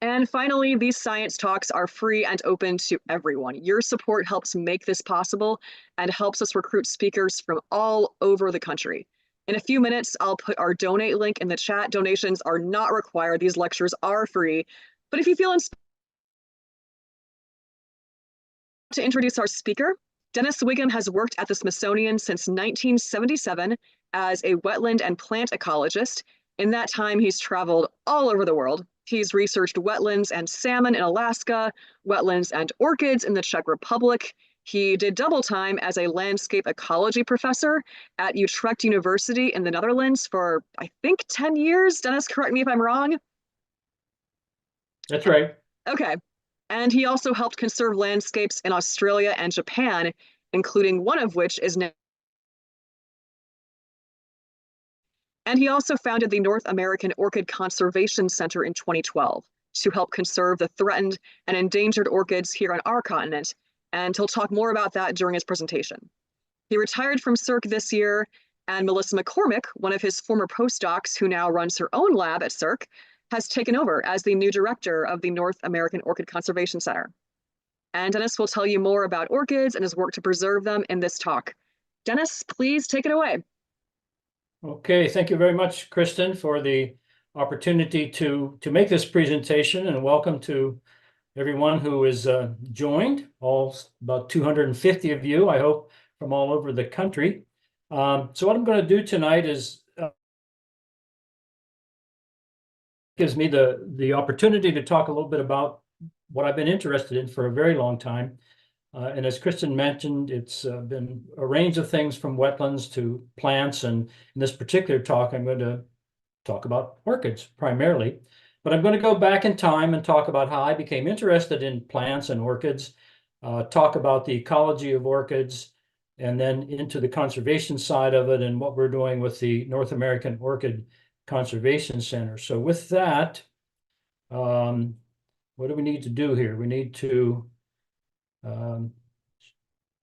And finally, these science talks are free and open to everyone. Your support helps make this possible and helps us recruit speakers from all over the country. In a few minutes, I'll put our donate link in the chat. Donations are not required. These lectures are free. But if you feel inspired to introduce our speaker, Dennis Whigham has worked at the Smithsonian since 1977 as a wetland and plant ecologist. In that time, he's traveled all over the world. He's researched wetlands and salmon in Alaska, wetlands and orchids in the Czech Republic. He did double time as a landscape ecology professor at Utrecht University in the Netherlands for, I think, 10 years. Dennis, correct me if I'm wrong. That's right. Okay. And he also helped conserve landscapes in Australia and Japan, including one of which is now. And he also founded the North American Orchid Conservation Center in 2012 to help conserve the threatened and endangered orchids here on our continent. And he'll talk more about that during his presentation. He retired from CERC this year, and Melissa McCormick, one of his former postdocs who now runs her own lab at CERC, has taken over as the new director of the North American Orchid Conservation Center. And Dennis will tell you more about orchids and his work to preserve them in this talk. Dennis, please take it away. Okay, thank you very much, Kristen, for the opportunity to make this presentation, and welcome to everyone who is joined, all about 250 of you, I hope, from all over the country. So what I'm going to do tonight is gives me the opportunity to talk a little bit about what I've been interested in for a very long time. And as Kristen mentioned, it's been a range of things from wetlands to plants. And in this particular talk, I'm going to talk about orchids primarily. But I'm going to go back in time and talk about how I became interested in plants and orchids, talk about the ecology of orchids, and then into the conservation side of it and what we're doing with the North American Orchid Conservation Center. So with that, what do we need to do here? We need to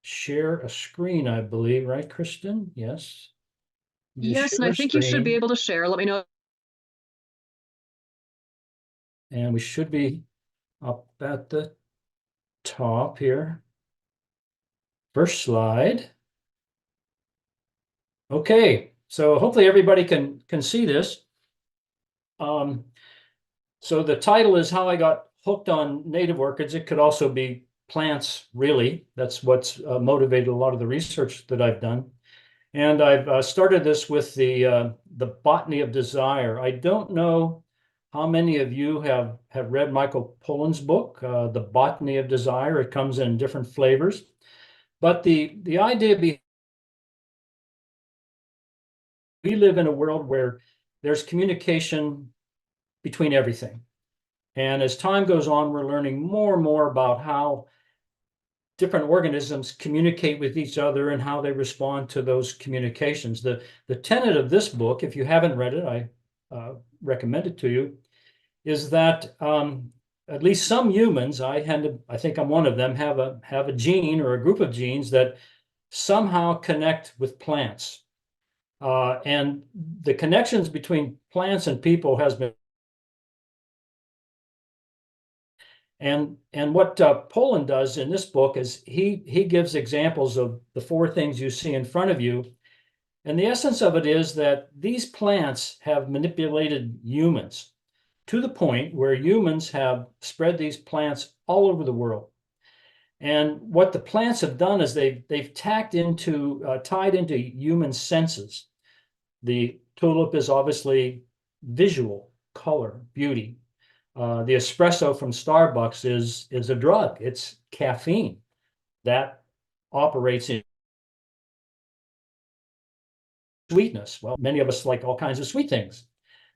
share a screen, I believe, right, Kristen? Yes. Yes, and I think you should be able to share. Let me know. And we should be up at the top here. First slide. Okay, so hopefully everybody can see this. So the title is How I Got Hooked on Native Orchids. It could also be plants, really. That's what's motivated a lot of the research that I've done. And I've started this with the Botany of Desire. I don't know how many of you have read Michael Pollan's book, The Botany of Desire. It comes in different flavors. But the idea behind we live in a world where there's communication between everything. And as time goes on, we're learning more and more about how different organisms communicate with each other and how they respond to those communications. The tenet of this book, if you haven't read it, I recommend it to you, is that at least some humans, I think I'm one of them, have a gene or a group of genes that somehow connect with plants. And the connections between plants and people has been. And what Pollan does in this book is he gives examples of the four things you see in front of you. And the essence of it is that these plants have manipulated humans to the point where humans have spread these plants all over the world. And what the plants have done is they've tied into human senses. The tulip is obviously visual, color, beauty. The espresso from Starbucks is a drug. It's caffeine that operates in sweetness. Well, many of us like all kinds of sweet things,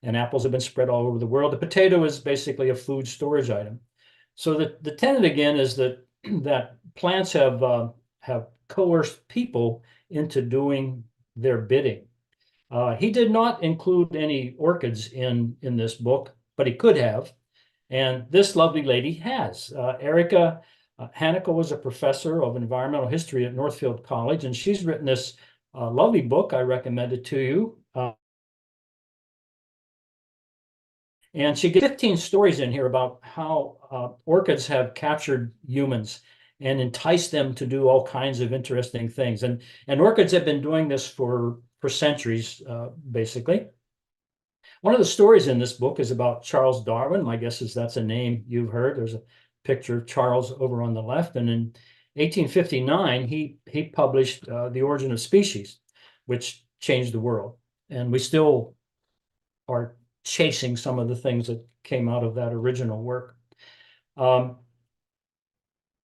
and apples have been spread all over the world. The potato is basically a food storage item. So the tenet again is that plants have coerced people into doing their bidding. He did not include any orchids in this book, but he could have. And this lovely lady has. Erica Haneke was a professor of environmental history at Northfield College, and she's written this lovely book. I recommend it to you. And she gets 15 stories in here about how orchids have captured humans and enticed them to do all kinds of interesting things. And orchids have been doing this for centuries, basically. One of the stories in this book is about Charles Darwin. My guess is that's a name you've heard. There's a picture of Charles over on the left. And in 1859, he published The Origin of Species, which changed the world. And we still are chasing some of the things that came out of that original work.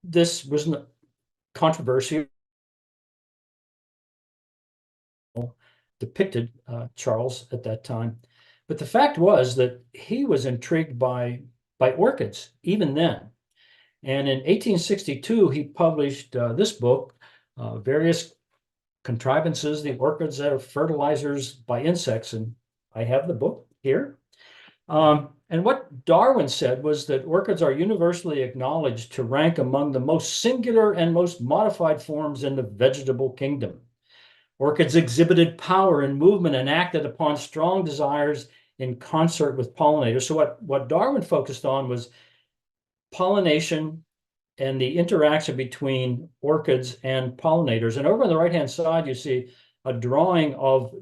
This was controversial. Depicted Charles at that time. But the fact was that he was intrigued by orchids even then. And in 1862, he published this book, Various Contrivances, the Orchids that are Fertilizers by Insects. And I have the book here. And what Darwin said was that orchids are universally acknowledged to rank among the most singular and most modified forms in the vegetable kingdom. Orchids exhibited power and movement and acted upon strong desires in concert with pollinators. So what Darwin focused on was pollination and the interaction between orchids and pollinators. And over on the right-hand side, you see a drawing of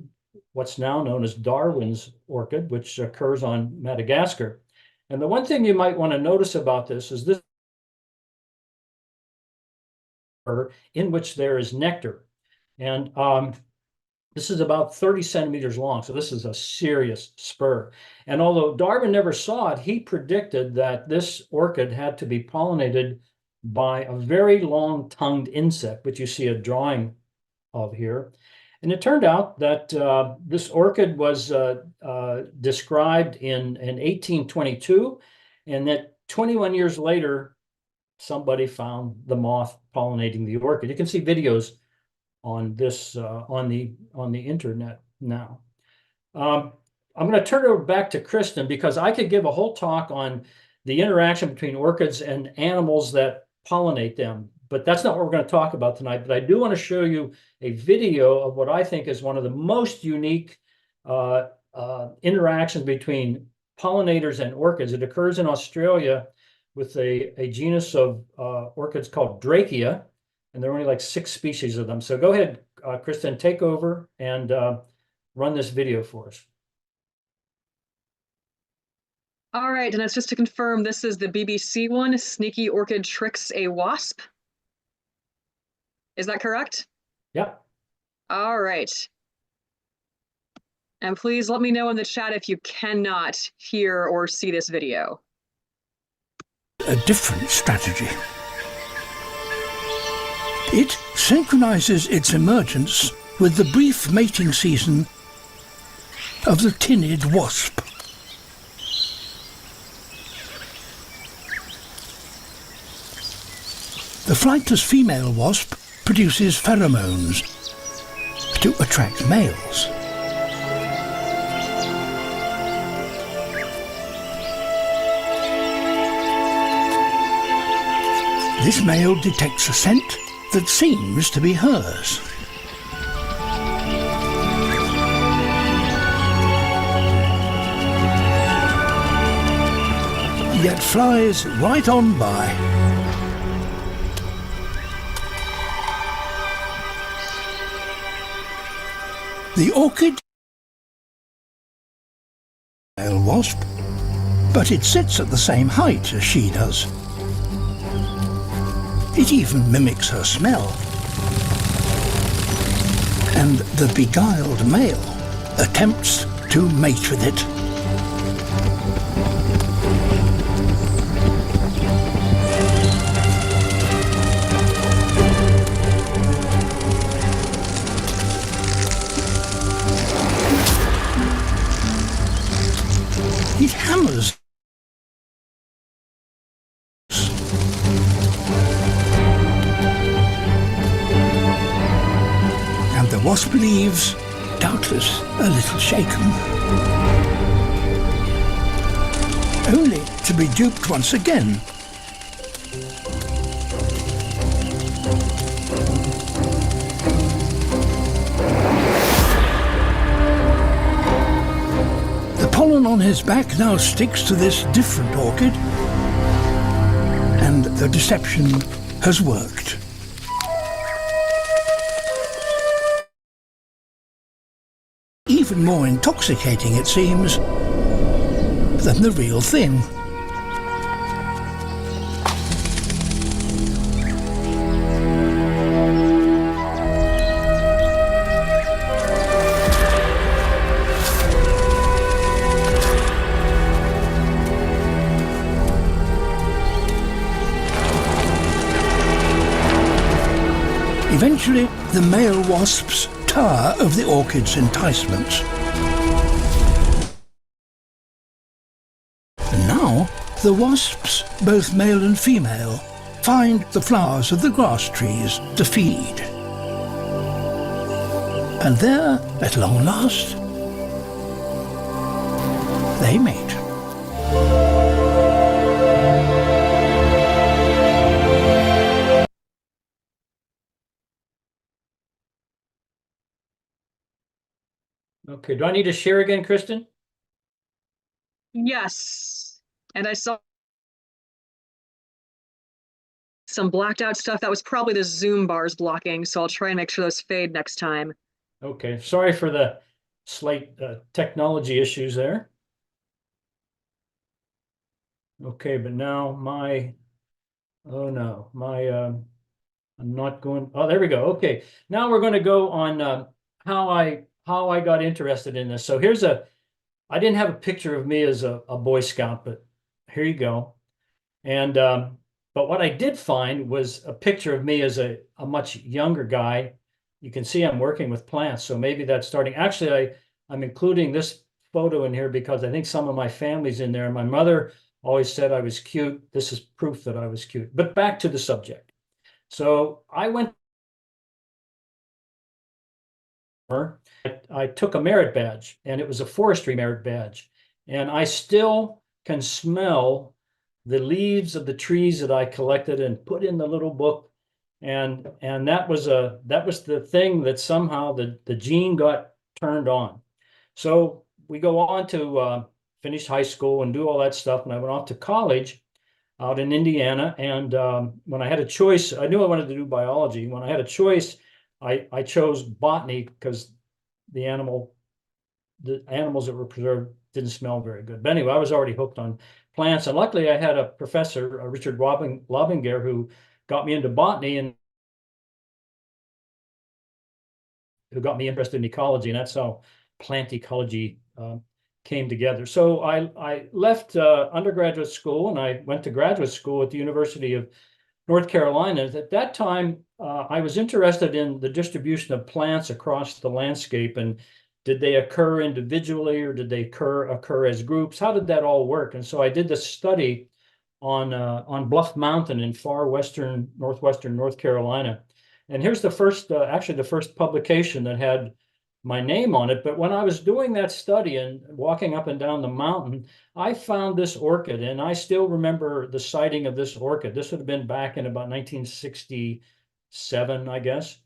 what's now known as Darwin's orchid, which occurs on Madagascar. And the one thing you might want to notice about this is this in which there is nectar. And this is about 30 centimeters long. So this is a serious spur. And although Darwin never saw it, he predicted that this orchid had to be pollinated by a very long-tongued insect, which you see a drawing of here. And it turned out that this orchid was described in 1822, and that 21 years later, somebody found the moth pollinating the orchid. You can see videos on this on the internet now. I'm going to turn it over back to Kristen because I could give a whole talk on the interaction between orchids and animals that pollinate them, but that's not what we're going to talk about tonight. But I do want to show you a video of what I think is one of the most unique interactions between pollinators and orchids. It occurs in Australia with a genus of orchids called Drachea, and there are only like 6 species of them. So go ahead, Kristen, take over and run this video for us. All right, and it's just to confirm, this is the BBC one, Sneaky Orchid Tricks a Wasp. Is that correct? Yep. All right. And please let me know in the chat if you cannot hear or see this video. A different strategy. It synchronizes its emergence with the brief mating season of the tinid wasp. The flightless female wasp produces pheromones to attract males. This male detects a scent that seems to be hers. Yet flies right on by. The orchid male wasp, but it sits at the same height as she does. It even mimics her smell. And the beguiled male attempts to mate with it. It hammers. And the wasp leaves, doubtless a little shaken. Only to be duped once again. The pollen on his back now sticks to this different orchid, and the deception has worked. Even more intoxicating, it seems, than the real thing. Eventually, the male wasps tire of the orchid's enticements. And now, the wasps, both male and female, find the flowers of the grass trees to feed. And there, at long last, they mate. Okay, do I need to share again, Kristen? Yes. And I saw some blacked out stuff. That was probably the Zoom bars blocking, so I'll try and make sure those fade next time. Okay, sorry for the slight technology issues there. Okay, but now oh no, I'm not going, oh, there we go. Okay, now we're going to go on how I got interested in this. So I didn't have a picture of me as a Boy Scout, but here you go. And but what I did find was a picture of me as a much younger guy. You can see I'm working with plants, so maybe that's starting. Actually, I'm including this photo in here because I think some of my family's in there. My mother always said I was cute. This is proof that I was cute. But back to the subject. So I took a merit badge, and it was a forestry merit badge. And I still can smell the leaves of the trees that I collected and put in the little book. And that was the thing that somehow the gene got turned on. So we go on to finish high school and do all that stuff. And I went off to college out in Indiana. And when I had a choice, I knew I wanted to do biology. When I had a choice, I chose botany because the animals that were preserved didn't smell very good. But anyway, I was already hooked on plants. And luckily I had a professor, Richard Lobinger, who got me into botany and who got me interested in ecology. And that's how plant ecology came together. So I left undergraduate school and I went to graduate school at the University of North Carolina. At that time, I was interested in the distribution of plants across the landscape, and did they occur individually or did they occur as groups? How did that all work? And so I did this study on Bluff Mountain in far northwestern North Carolina. And here's the first, actually the first publication that had my name on it. But when I was doing that study and walking up and down the mountain, I found this orchid, and I still remember the sighting of this orchid. This would have been back in about 1967, I guess.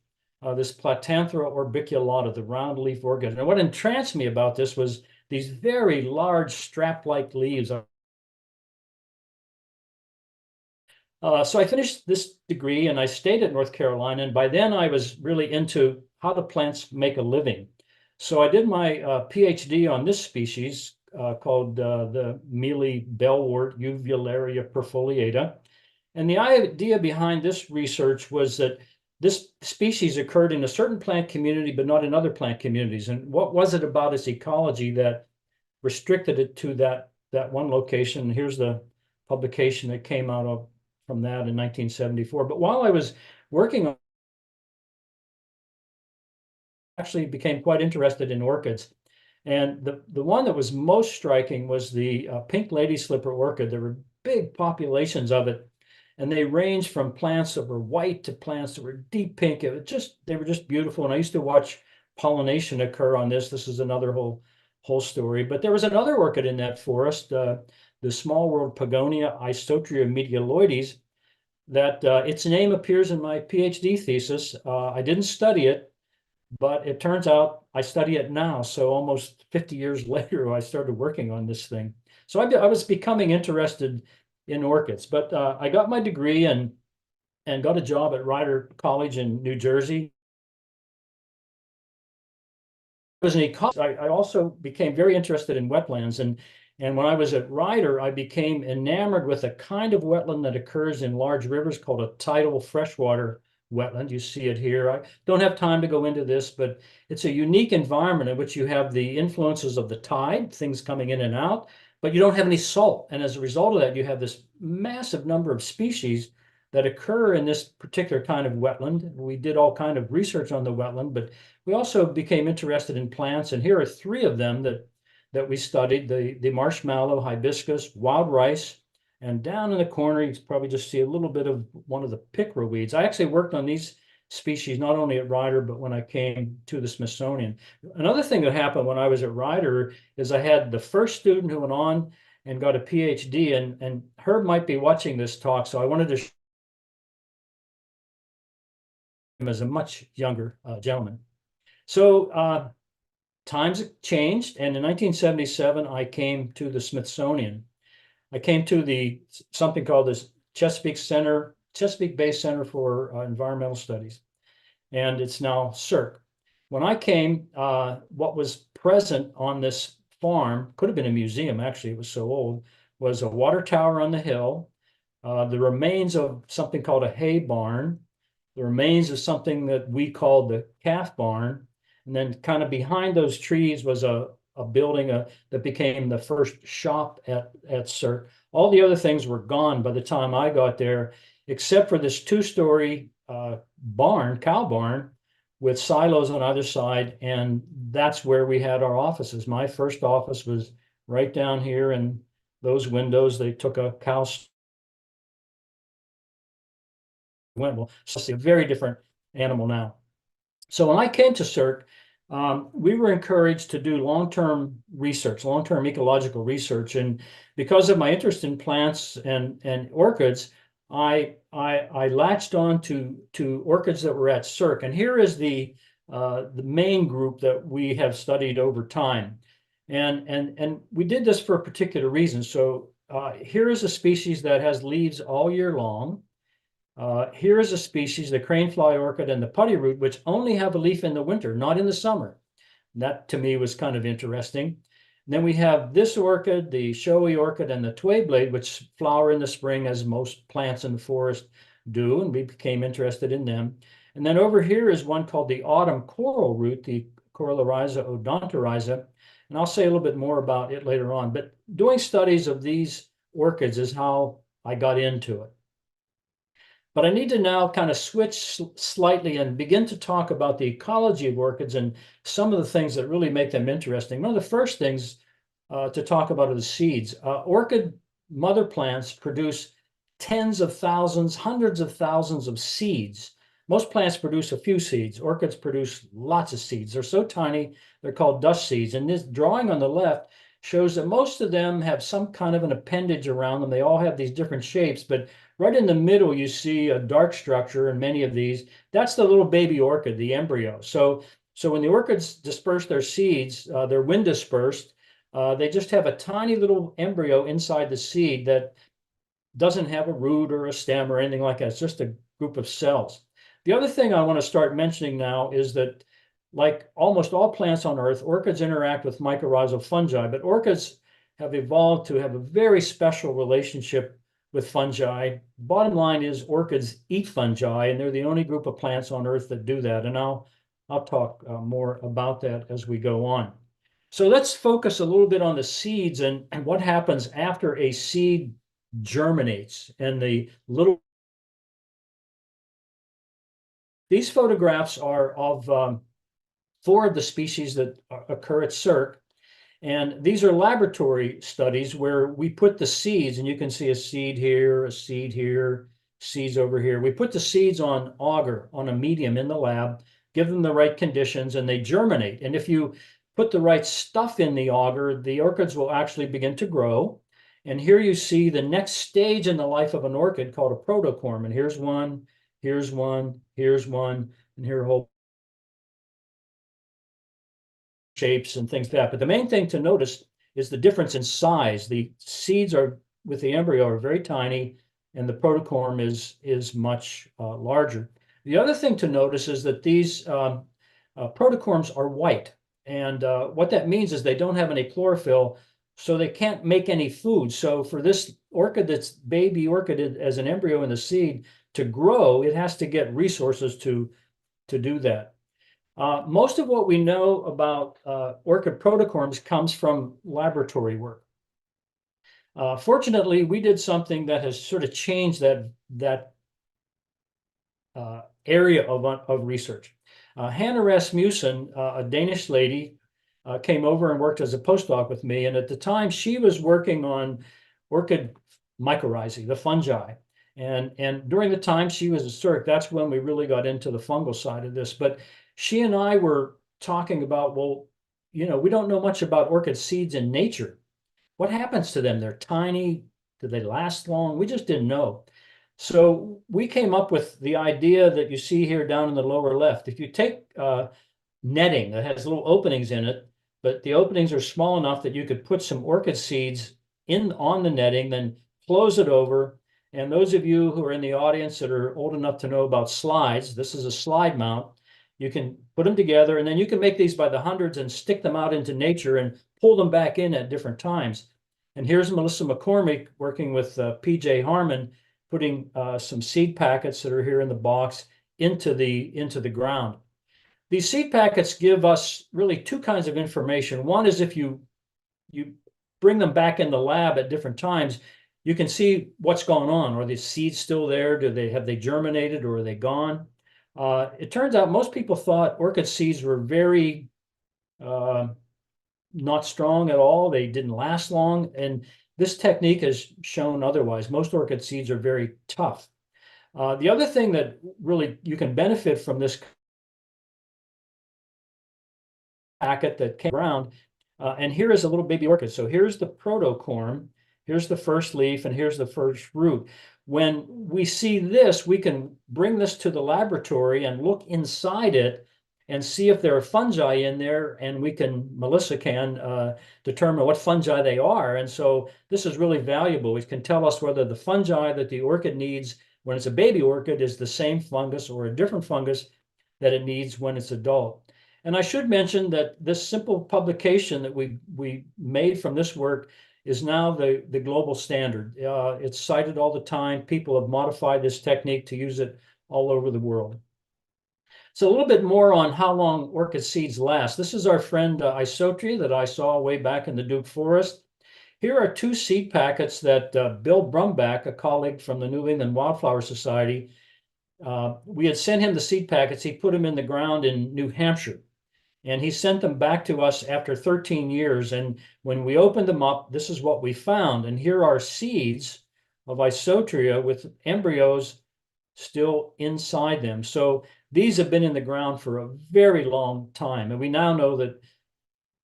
This Platanthera orbiculata, the round leaf orchid. And what entranced me about this was these very large strap-like leaves. So I finished this degree and I stayed at North Carolina. And by then I was really into how do plants make a living. So I did my PhD on this species called the mealy bellwort, Uvularia perfoliata. And the idea behind this research was that this species occurred in a certain plant community, but not in other plant communities. And what was it about its ecology that restricted it to that one location? Here's the publication that came out from that in 1974. But while I was working on, actually became quite interested in orchids. And the one that was most striking was the pink lady slipper orchid. There were big populations of it, and they ranged from plants that were white to plants that were deep pink. They were just beautiful. And I used to watch pollination occur on this. This is another whole story. But there was another orchid in that forest, the small world Pogonia Isotria medialoides, that its name appears in my PhD thesis. I didn't study it, but it turns out I study it now. So almost 50 years later, I started working on this thing. So I was becoming interested in orchids, but I got my degree and got a job at Rider College in New Jersey. Was an ecology. I also became very interested in wetlands, and when I was at Rider, I became enamored with a kind of wetland that occurs in large rivers called a tidal freshwater wetland. You see it here. I don't have time to go into this, but it's a unique environment in which you have the influences of the tide, things coming in and out, but you don't have any salt. And as a result of that, you have this massive number of species that occur in this particular kind of wetland. We did all kind of research on the wetland, but we also became interested in plants, and here are three of them that we studied: the marshmallow, hibiscus, wild rice, and down in the corner you can probably just see a little bit of one of the pickerel weeds. I actually worked on these species not only at Rider, but when I came to the Smithsonian. Another thing that happened when I was at Rider is I had the first student who went on and got a PhD, and Herb might be watching this talk, so I wanted to him as a much younger gentleman. So times changed, and in 1977, I came to the Smithsonian. I came to something called the Chesapeake Bay Center for Environmental Studies, and it's now CERC. When I came, what was present on this farm, could have been a museum, actually, it was so old, was a water tower on the hill, the remains of something called a hay barn, the remains of something that we called the calf barn, and then kind of behind those trees was a building that became the first shop at CERC. All the other things were gone by the time I got there, except for this two-story barn, cow barn, with silos on either side, and that's where we had our offices. My first office was right down here, and those windows, they took a cow well, it's a very different animal now. So when I came to CERC, we were encouraged to do long-term research, long-term ecological research, and because of my interest in plants and orchids, I latched on to orchids that were at CERC, and here is the main group that we have studied over time, and we did this for a particular reason. So here is a species that has leaves all year long. Here is a species, the cranefly orchid and the putty root, which only have a leaf in the winter, not in the summer. That to me was kind of interesting. And then we have this orchid, the showy orchid, and the tway blade, which flower in the spring, as most plants in the forest do, and we became interested in them. And then over here is one called the autumn coral root, the Corallarhiza odontorhiza, and I'll say a little bit more about it later on. But doing studies of these orchids is how I got into it. But I need to now kind of switch slightly and begin to talk about the ecology of orchids and some of the things that really make them interesting. One of the first things to talk about are the seeds. Orchid mother plants produce tens of thousands, hundreds of thousands of seeds. Most plants produce a few seeds. Orchids produce lots of seeds. They're so tiny, they're called dust seeds. And this drawing on the left shows that most of them have some kind of an appendage around them. They all have these different shapes, but right in the middle, you see a dark structure in many of these. That's the little baby orchid, the embryo. So when the orchids disperse their seeds, they're wind dispersed. They just have a tiny little embryo inside the seed that doesn't have a root or a stem or anything like that. It's just a group of cells. The other thing I want to start mentioning now is that, like almost all plants on Earth, orchids interact with mycorrhizal fungi, but orchids have evolved to have a very special relationship with fungi. Bottom line is orchids eat fungi, and they're the only group of plants on Earth that do that. And I'll talk more about that as we go on. So let's focus a little bit on the seeds and what happens after a seed germinates and the little. These photographs are of 4 of the species that occur at CERC. And these are laboratory studies where we put the seeds, and you can see a seed here, seeds over here. We put the seeds on agar, on a medium in the lab, give them the right conditions, and they germinate. And if you put the right stuff in the agar, the orchids will actually begin to grow. And here you see the next stage in the life of an orchid called a protocorm. And here's one, here's one, here's one, and here a whole shapes and things like that. But the main thing to notice is the difference in size. The seeds are with the embryo are very tiny, and the protocorm is much larger. The other thing to notice is that these protocorms are white, and what that means is they don't have any chlorophyll, so they can't make any food. So for this orchid that's baby orchid as an embryo in the seed to grow, it has to get resources to do that. Most of what we know about orchid protocorms comes from laboratory work. Fortunately, we did something that has sort of changed that area of research. Hannah Rasmussen, a Danish lady, came over and worked as a postdoc with me. And at the time, she was working on orchid mycorrhizae, the fungi. And during the time she was a CERC, that's when we really got into the fungal side of this. But she and I were talking about, well, you know, we don't know much about orchid seeds in nature. What happens to them? They're tiny. Do they last long? We just didn't know. So we came up with the idea that you see here down in the lower left. If you take netting that has little openings in it, but the openings are small enough that you could put some orchid seeds on the netting, then close it over. And those of you who are in the audience that are old enough to know about slides, this is a slide mount. You can put them together, and then you can make these by the hundreds and stick them out into nature and pull them back in at different times. And here's Melissa McCormick working with PJ Harmon, putting some seed packets that are here in the box into the ground. These seed packets give us really two kinds of information. One is if you bring them back in the lab at different times, you can see what's going on. Are the seeds still there? Have they germinated, or are they gone? It turns out most people thought orchid seeds were very not strong at all. They didn't last long. And this technique has shown otherwise. Most orchid seeds are very tough. The other thing that really you can benefit from this packet that came around, and here is a little baby orchid. So here's the protocorm, here's the first leaf, and here's the first root. When we see this, we can bring this to the laboratory and look inside it and see if there are fungi in there, and Melissa can determine what fungi they are. And so this is really valuable. It can tell us whether the fungi that the orchid needs when it's a baby orchid is the same fungus or a different fungus that it needs when it's adult. And I should mention that this simple publication that we made from this work is now the global standard. It's cited all the time. People have modified this technique to use it all over the world. So a little bit more on how long orchid seeds last. This is our friend Isotria that I saw way back in the Duke Forest. Here are two seed packets that Bill Brumback, a colleague from the New England Wildflower Society, we had sent him the seed packets. He put them in the ground in New Hampshire. And he sent them back to us after 13 years. And when we opened them up, this is what we found. And here are seeds of Isotria with embryos still inside them. So these have been in the ground for a very long time. And we now know that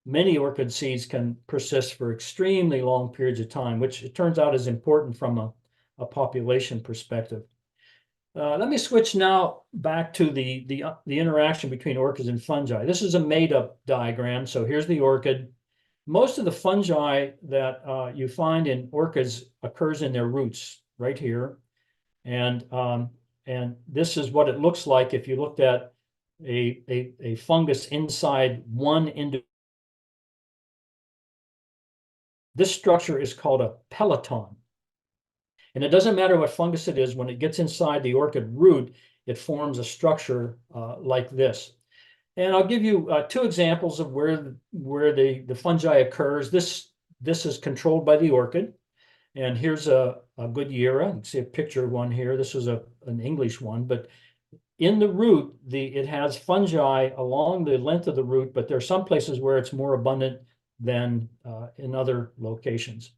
many orchid seeds can persist for extremely long periods of time, which it turns out is important from a population perspective. Let me switch now back to the interaction between orchids and fungi. This is a made-up diagram. So here's the orchid. Most of the fungi that you find in orchids occurs in their roots right here. And this is what it looks like if you looked at a fungus inside one individual. This structure is called a peloton. And it doesn't matter what fungus it is, when it gets inside the orchid root, it forms a structure like this. And I'll give you two examples of where the fungi occurs. This is controlled by the orchid. And here's a Goodyeara. You can see a picture of one here. This is an English one. But in the root, it has fungi along the length of the root, but there are some places where it's more abundant than in other locations.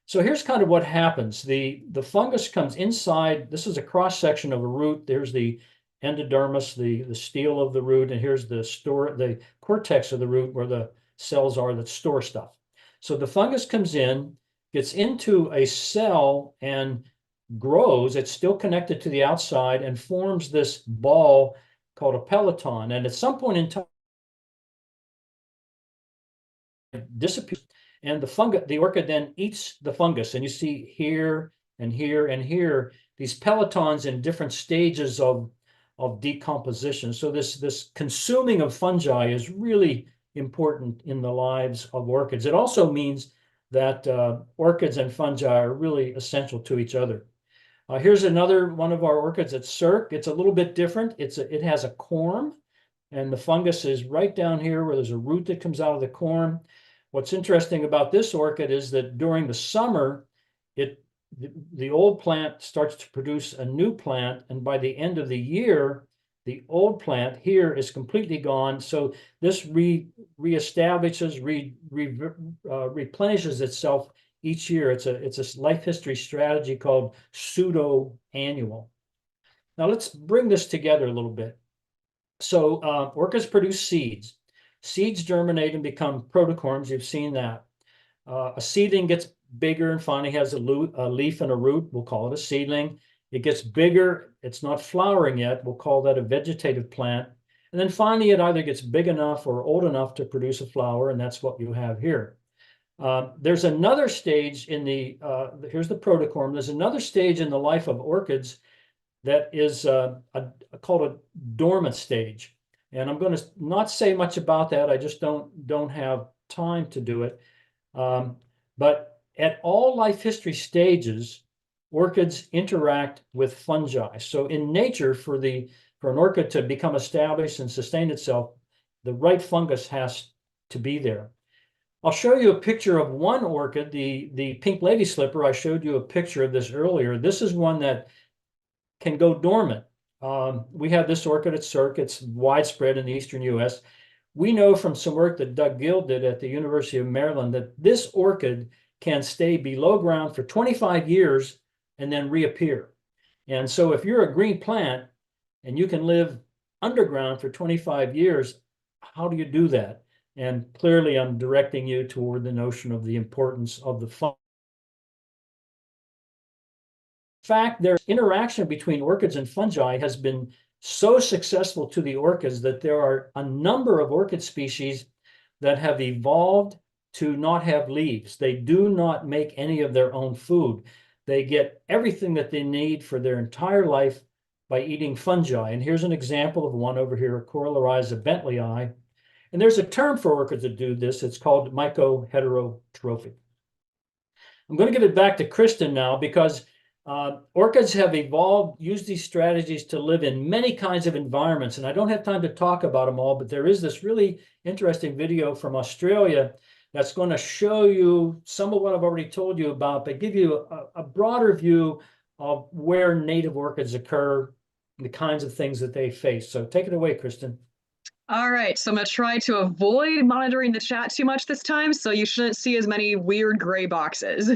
So here's kind of what happens. The fungus comes inside. This is a cross section of a root. There's the endodermis, the steel of the root, and here's the cortex of the root where the cells are that store stuff. So the fungus comes in, gets into a cell and grows. It's still connected to the outside and forms this ball called a peloton. And at some point in time, disappears, and the orchid then eats the fungus. And you see here and here and here these pelotons in different stages of decomposition. So this consuming of fungi is really important in the lives of orchids. It also means that orchids and fungi are really essential to each other. Here's another one of our orchids at Cirque. It's a little bit different. It has a corm, and the fungus is right down here where there's a root that comes out of the corm. What's interesting about this orchid is that during the summer, the old plant starts to produce a new plant, and by the end of the year, the old plant here is completely gone. So this reestablishes, replenishes itself each year. It's a life history strategy called pseudo-annual. Now let's bring this together a little bit. So orchids produce seeds. Seeds germinate and become protocorms. You've seen that. A seedling gets bigger and finally has a leaf and a root. We'll call it a seedling. It gets bigger. It's not flowering yet. We'll call that a vegetative plant. And then finally, it either gets big enough or old enough to produce a flower, and that's what you have here. There's another stage in here's the protocorm. There's another stage in the life of orchids that is called a dormant stage. And I'm going to not say much about that. I just don't have time to do it. But at all life history stages, orchids interact with fungi. So in nature, for an orchid to become established and sustain itself, the right fungus has to be there. I'll show you a picture of one orchid, the pink lady slipper. I showed you a picture of this earlier. This is one that can go dormant. We have this orchid at Cirque. It's widespread in the eastern US. We know from some work that Doug Gill did at the University of Maryland that this orchid can stay below ground for 25 years and then reappear. And so if you're a green plant and you can live underground for 25 years, how do you do that? And clearly I'm directing you toward the notion of the importance of the fungus. In fact, their interaction between orchids and fungi has been so successful to the orchids that there are a number of orchid species that have evolved to not have leaves. They do not make any of their own food. They get everything that they need for their entire life by eating fungi. And here's an example of one over here, Corallarhiza bentleyii. And there's a term for orchids that do this. It's called mycoheterotrophy. I'm going to give it back to Kristen now because orchids have used these strategies to live in many kinds of environments. And I don't have time to talk about them all, but there is this really interesting video from Australia that's going to show you some of what I've already told you about, but give you a broader view of where native orchids occur, and the kinds of things that they face. So take it away, Kristen. All right, so I'm going to try to avoid monitoring the chat too much this time, so you shouldn't see as many weird gray boxes.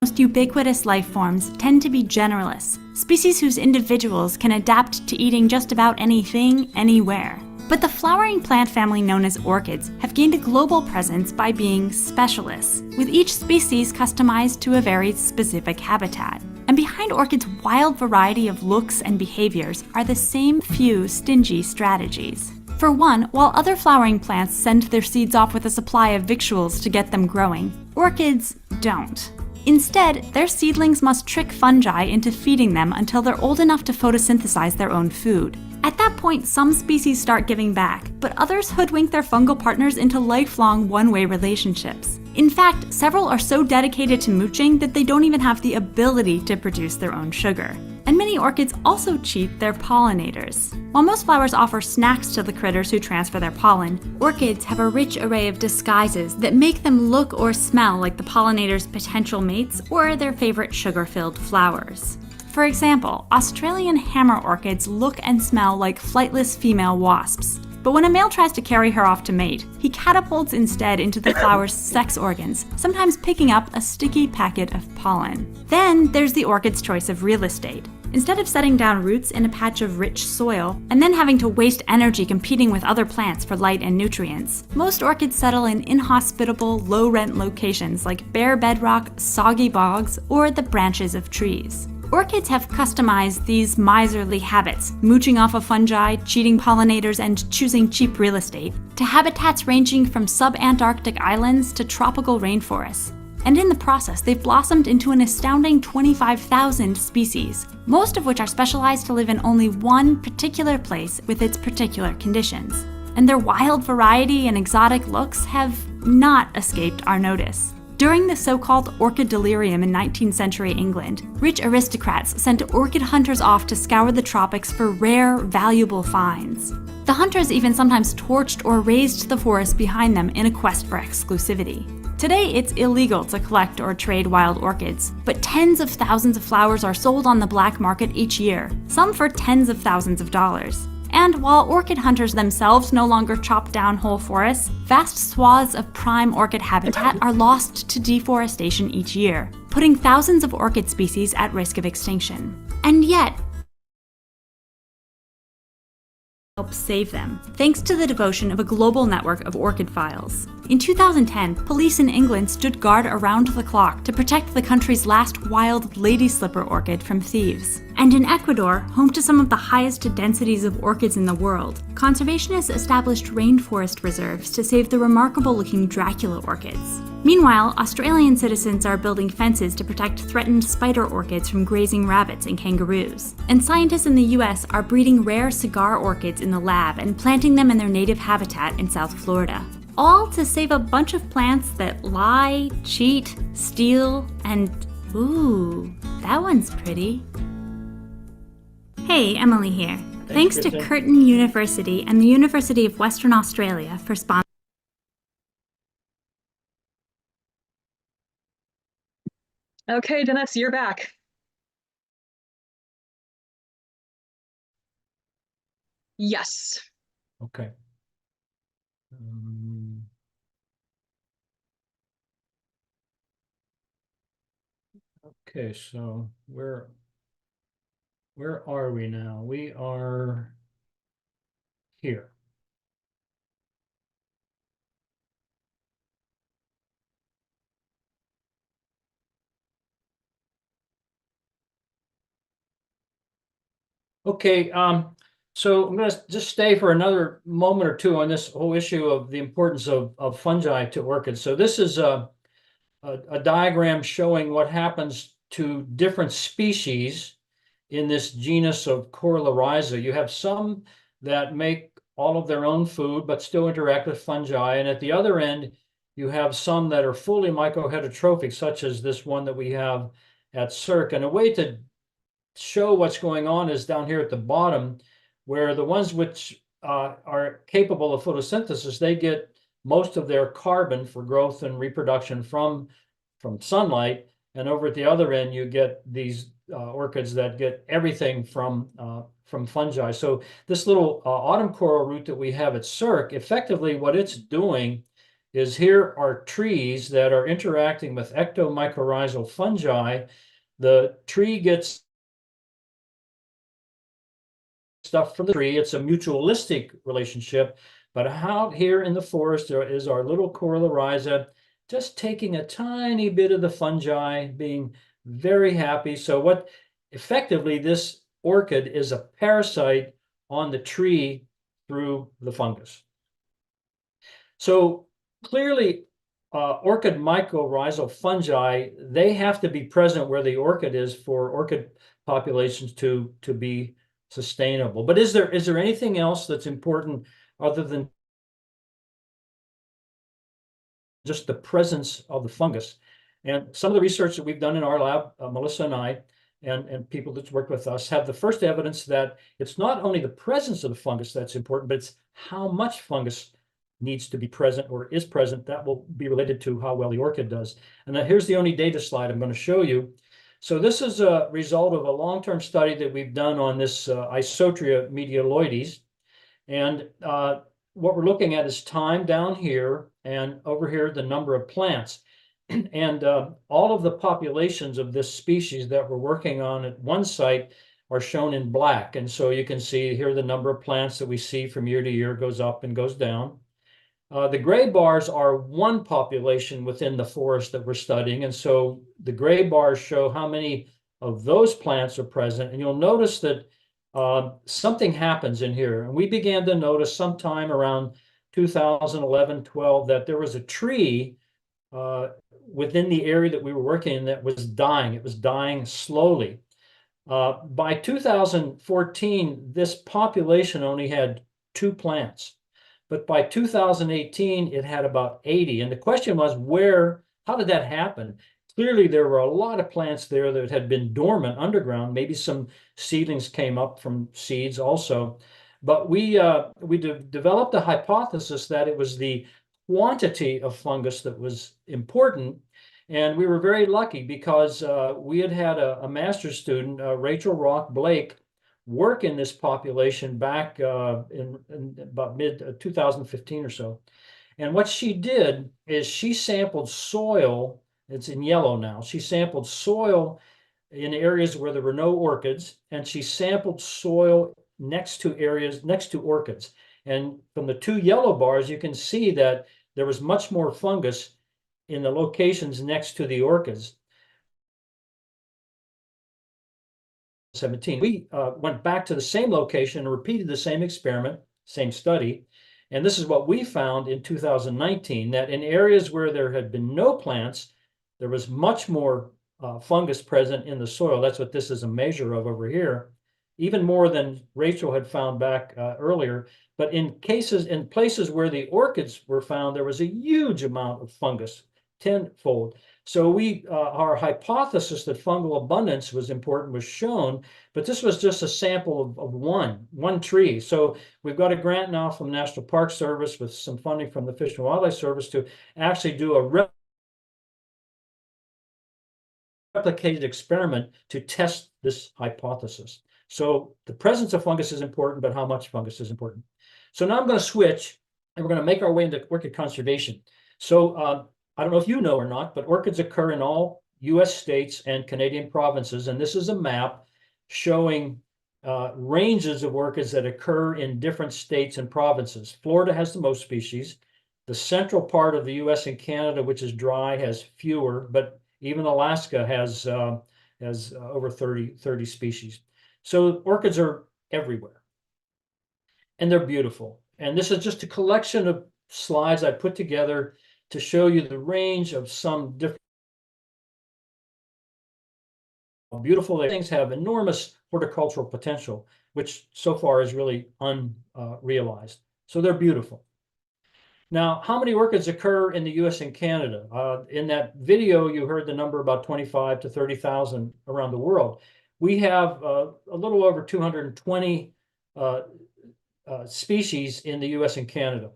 Most ubiquitous life forms tend to be generalists, species whose individuals can adapt to eating just about anything, anywhere. But the flowering plant family known as orchids have gained a global presence by being specialists, with each species customized to a very specific habitat. And behind orchids' wild variety of looks and behaviors are the same few stingy strategies. For one, while other flowering plants send their seeds off with a supply of victuals to get them growing, orchids don't. Instead, their seedlings must trick fungi into feeding them until they're old enough to photosynthesize their own food. At that point, some species start giving back, but others hoodwink their fungal partners into lifelong one-way relationships. In fact, several are so dedicated to mooching that they don't even have the ability to produce their own sugar. And many orchids also cheat their pollinators. While most flowers offer snacks to the critters who transfer their pollen, orchids have a rich array of disguises that make them look or smell like the pollinator's potential mates or their favorite sugar-filled flowers. For example, Australian hammer orchids look and smell like flightless female wasps. But when a male tries to carry her off to mate, he catapults instead into the flower's sex organs, sometimes picking up a sticky packet of pollen. Then there's the orchid's choice of real estate. Instead of setting down roots in a patch of rich soil, and then having to waste energy competing with other plants for light and nutrients, most orchids settle in inhospitable, low-rent locations like bare bedrock, soggy bogs, or the branches of trees. Orchids have customized these miserly habits, mooching off of fungi, cheating pollinators, and choosing cheap real estate, to habitats ranging from sub-Antarctic islands to tropical rainforests. And in the process, they've blossomed into an astounding 25,000 species, most of which are specialized to live in only one particular place with its particular conditions. And their wild variety and exotic looks have not escaped our notice. During the so-called orchid delirium in 19th century England, rich aristocrats sent orchid hunters off to scour the tropics for rare, valuable finds. The hunters even sometimes torched or razed the forest behind them in a quest for exclusivity. Today, it's illegal to collect or trade wild orchids, but tens of thousands of flowers are sold on the black market each year, some for tens of thousands of dollars. And while orchid hunters themselves no longer chop down whole forests, vast swaths of prime orchid habitat are lost to deforestation each year, putting thousands of orchid species at risk of extinction. And yet, help save them, thanks to the devotion of a global network of orchid files. In 2010, police in England stood guard around the clock to protect the country's last wild lady slipper orchid from thieves. And in Ecuador, home to some of the highest densities of orchids in the world, conservationists established rainforest reserves to save the remarkable-looking Dracula orchids. Meanwhile, Australian citizens are building fences to protect threatened spider orchids from grazing rabbits and kangaroos. And scientists in the US are breeding rare cigar orchids in the lab and planting them in their native habitat in South Florida. All to save a bunch of plants that lie, cheat, steal, and ooh, that one's pretty. Hey, Emily here. Thanks to Curtin University and the University of Western Australia for sponsoring. Okay, Dennis, you're back. Yes. Okay. Okay, so where are we now? We are here. Okay, so I'm going to just stay for another moment or two on this whole issue of the importance of fungi to orchids. So this is a diagram showing what happens to different species in this genus of Corylorhiza. You have some that make all of their own food, but still interact with fungi. And at the other end, you have some that are fully mycoheterotrophic, such as this one that we have at Cirque. And a way to show what's going on is down here at the bottom, where the ones which are capable of photosynthesis, they get most of their carbon for growth and reproduction from sunlight. And over at the other end, you get these orchids that get everything from fungi. So this little autumn coral root that we have at Cirque, effectively what it's doing is here are trees that are interacting with ectomycorrhizal fungi. The tree gets stuff from the tree. It's a mutualistic relationship. But out here in the forest, there is our little Corylorhiza just taking a tiny bit of the fungi, being very happy. So what effectively this orchid is a parasite on the tree through the fungus. So clearly, orchid mycorrhizal fungi, they have to be present where the orchid is for orchid populations to be sustainable. But is there anything else that's important other than just the presence of the fungus? And some of the research that we've done in our lab, Melissa and I, and people that's worked with us, have the first evidence that it's not only the presence of the fungus that's important, but it's how much fungus needs to be present or is present. That will be related to how well the orchid does. And now here's the only data slide I'm going to show you. So this is a result of a long-term study that we've done on this Isotria medialoides. And what we're looking at is time down here, and over here, the number of plants. And all of the populations of this species that we're working on at one site are shown in black. And so you can see here the number of plants that we see from year to year goes up and goes down. The gray bars are one population within the forest that we're studying. And so the gray bars show how many of those plants are present. And you'll notice that something happens in here. And we began to notice sometime around 2011, 12, that there was a tree within the area that we were working in that was dying. It was dying slowly. By 2014, this population only had 2 plants. But by 2018, it had about 80. And the question was, how did that happen? Clearly, there were a lot of plants there that had been dormant underground. Maybe some seedlings came up from seeds also. But we developed a hypothesis that it was the quantity of fungus that was important. And we were very lucky because we had a master's student, Rachel Rock Blake, work in this population back in about mid-2015 or so. And what she did is she sampled soil. It's in yellow now. She sampled soil in areas where there were no orchids, and she sampled soil next to orchids. And from the 2 yellow bars, you can see that there was much more fungus in the locations next to the orchids. 17. We went back to the same location and repeated the same experiment, same study. And this is what we found in 2019, that in areas where there had been no plants, there was much more fungus present in the soil. That's what this is a measure of over here, even more than Rachel had found back earlier. But in places where the orchids were found, there was a huge amount of fungus, tenfold. So our hypothesis that fungal abundance was important was shown, but this was just a sample of one tree. So we've got a grant now from the National Park Service with some funding from the Fish and Wildlife Service to actually do a replicated experiment to test this hypothesis. So the presence of fungus is important, but how much fungus is important. So now I'm going to switch, and we're going to make our way into orchid conservation. So I don't know if you know or not, but orchids occur in all US states and Canadian provinces. And this is a map showing ranges of orchids that occur in different states and provinces. Florida has the most species. The central part of the US and Canada, which is dry, has fewer, but even Alaska has over 30 species. So orchids are everywhere. And they're beautiful. And this is just a collection of slides I put together to show you the range of some different beautiful things have enormous horticultural potential, which so far is really unrealized. So they're beautiful. Now, how many orchids occur in the US and Canada? In that video, you heard the number about 25 to 30,000 around the world. We have a little over 220 species in the US and Canada.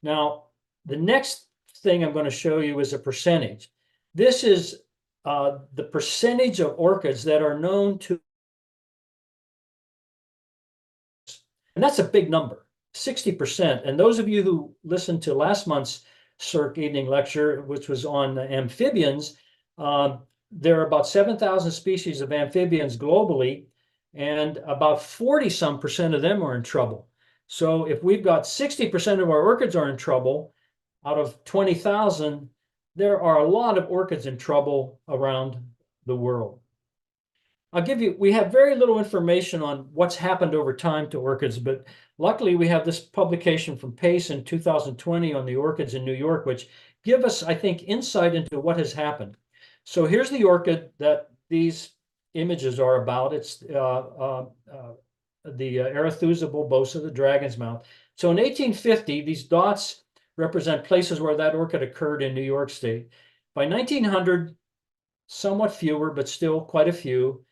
Now, the next thing I'm going to show you is a percentage. This is the percentage of orchids that are known to, and that's a big number, 60%. And those of you who listened to last month's CERC evening lecture, which was on amphibians, there are about 7,000 species of amphibians globally, and about 40-some% of them are in trouble. So if we've got 60% of our orchids are in trouble, out of 20,000, there are a lot of orchids in trouble around the world. We have very little information on what's happened over time to orchids, but luckily we have this publication from Pace in 2020 on the orchids in New York, which give us, I think, insight into what has happened. So here's the orchid that these images are about. It's the Arethusa bulbosa, the dragon's mouth. So in 1850, these dots represent places where that orchid occurred in New York State. By 1900, somewhat fewer, but still quite a few.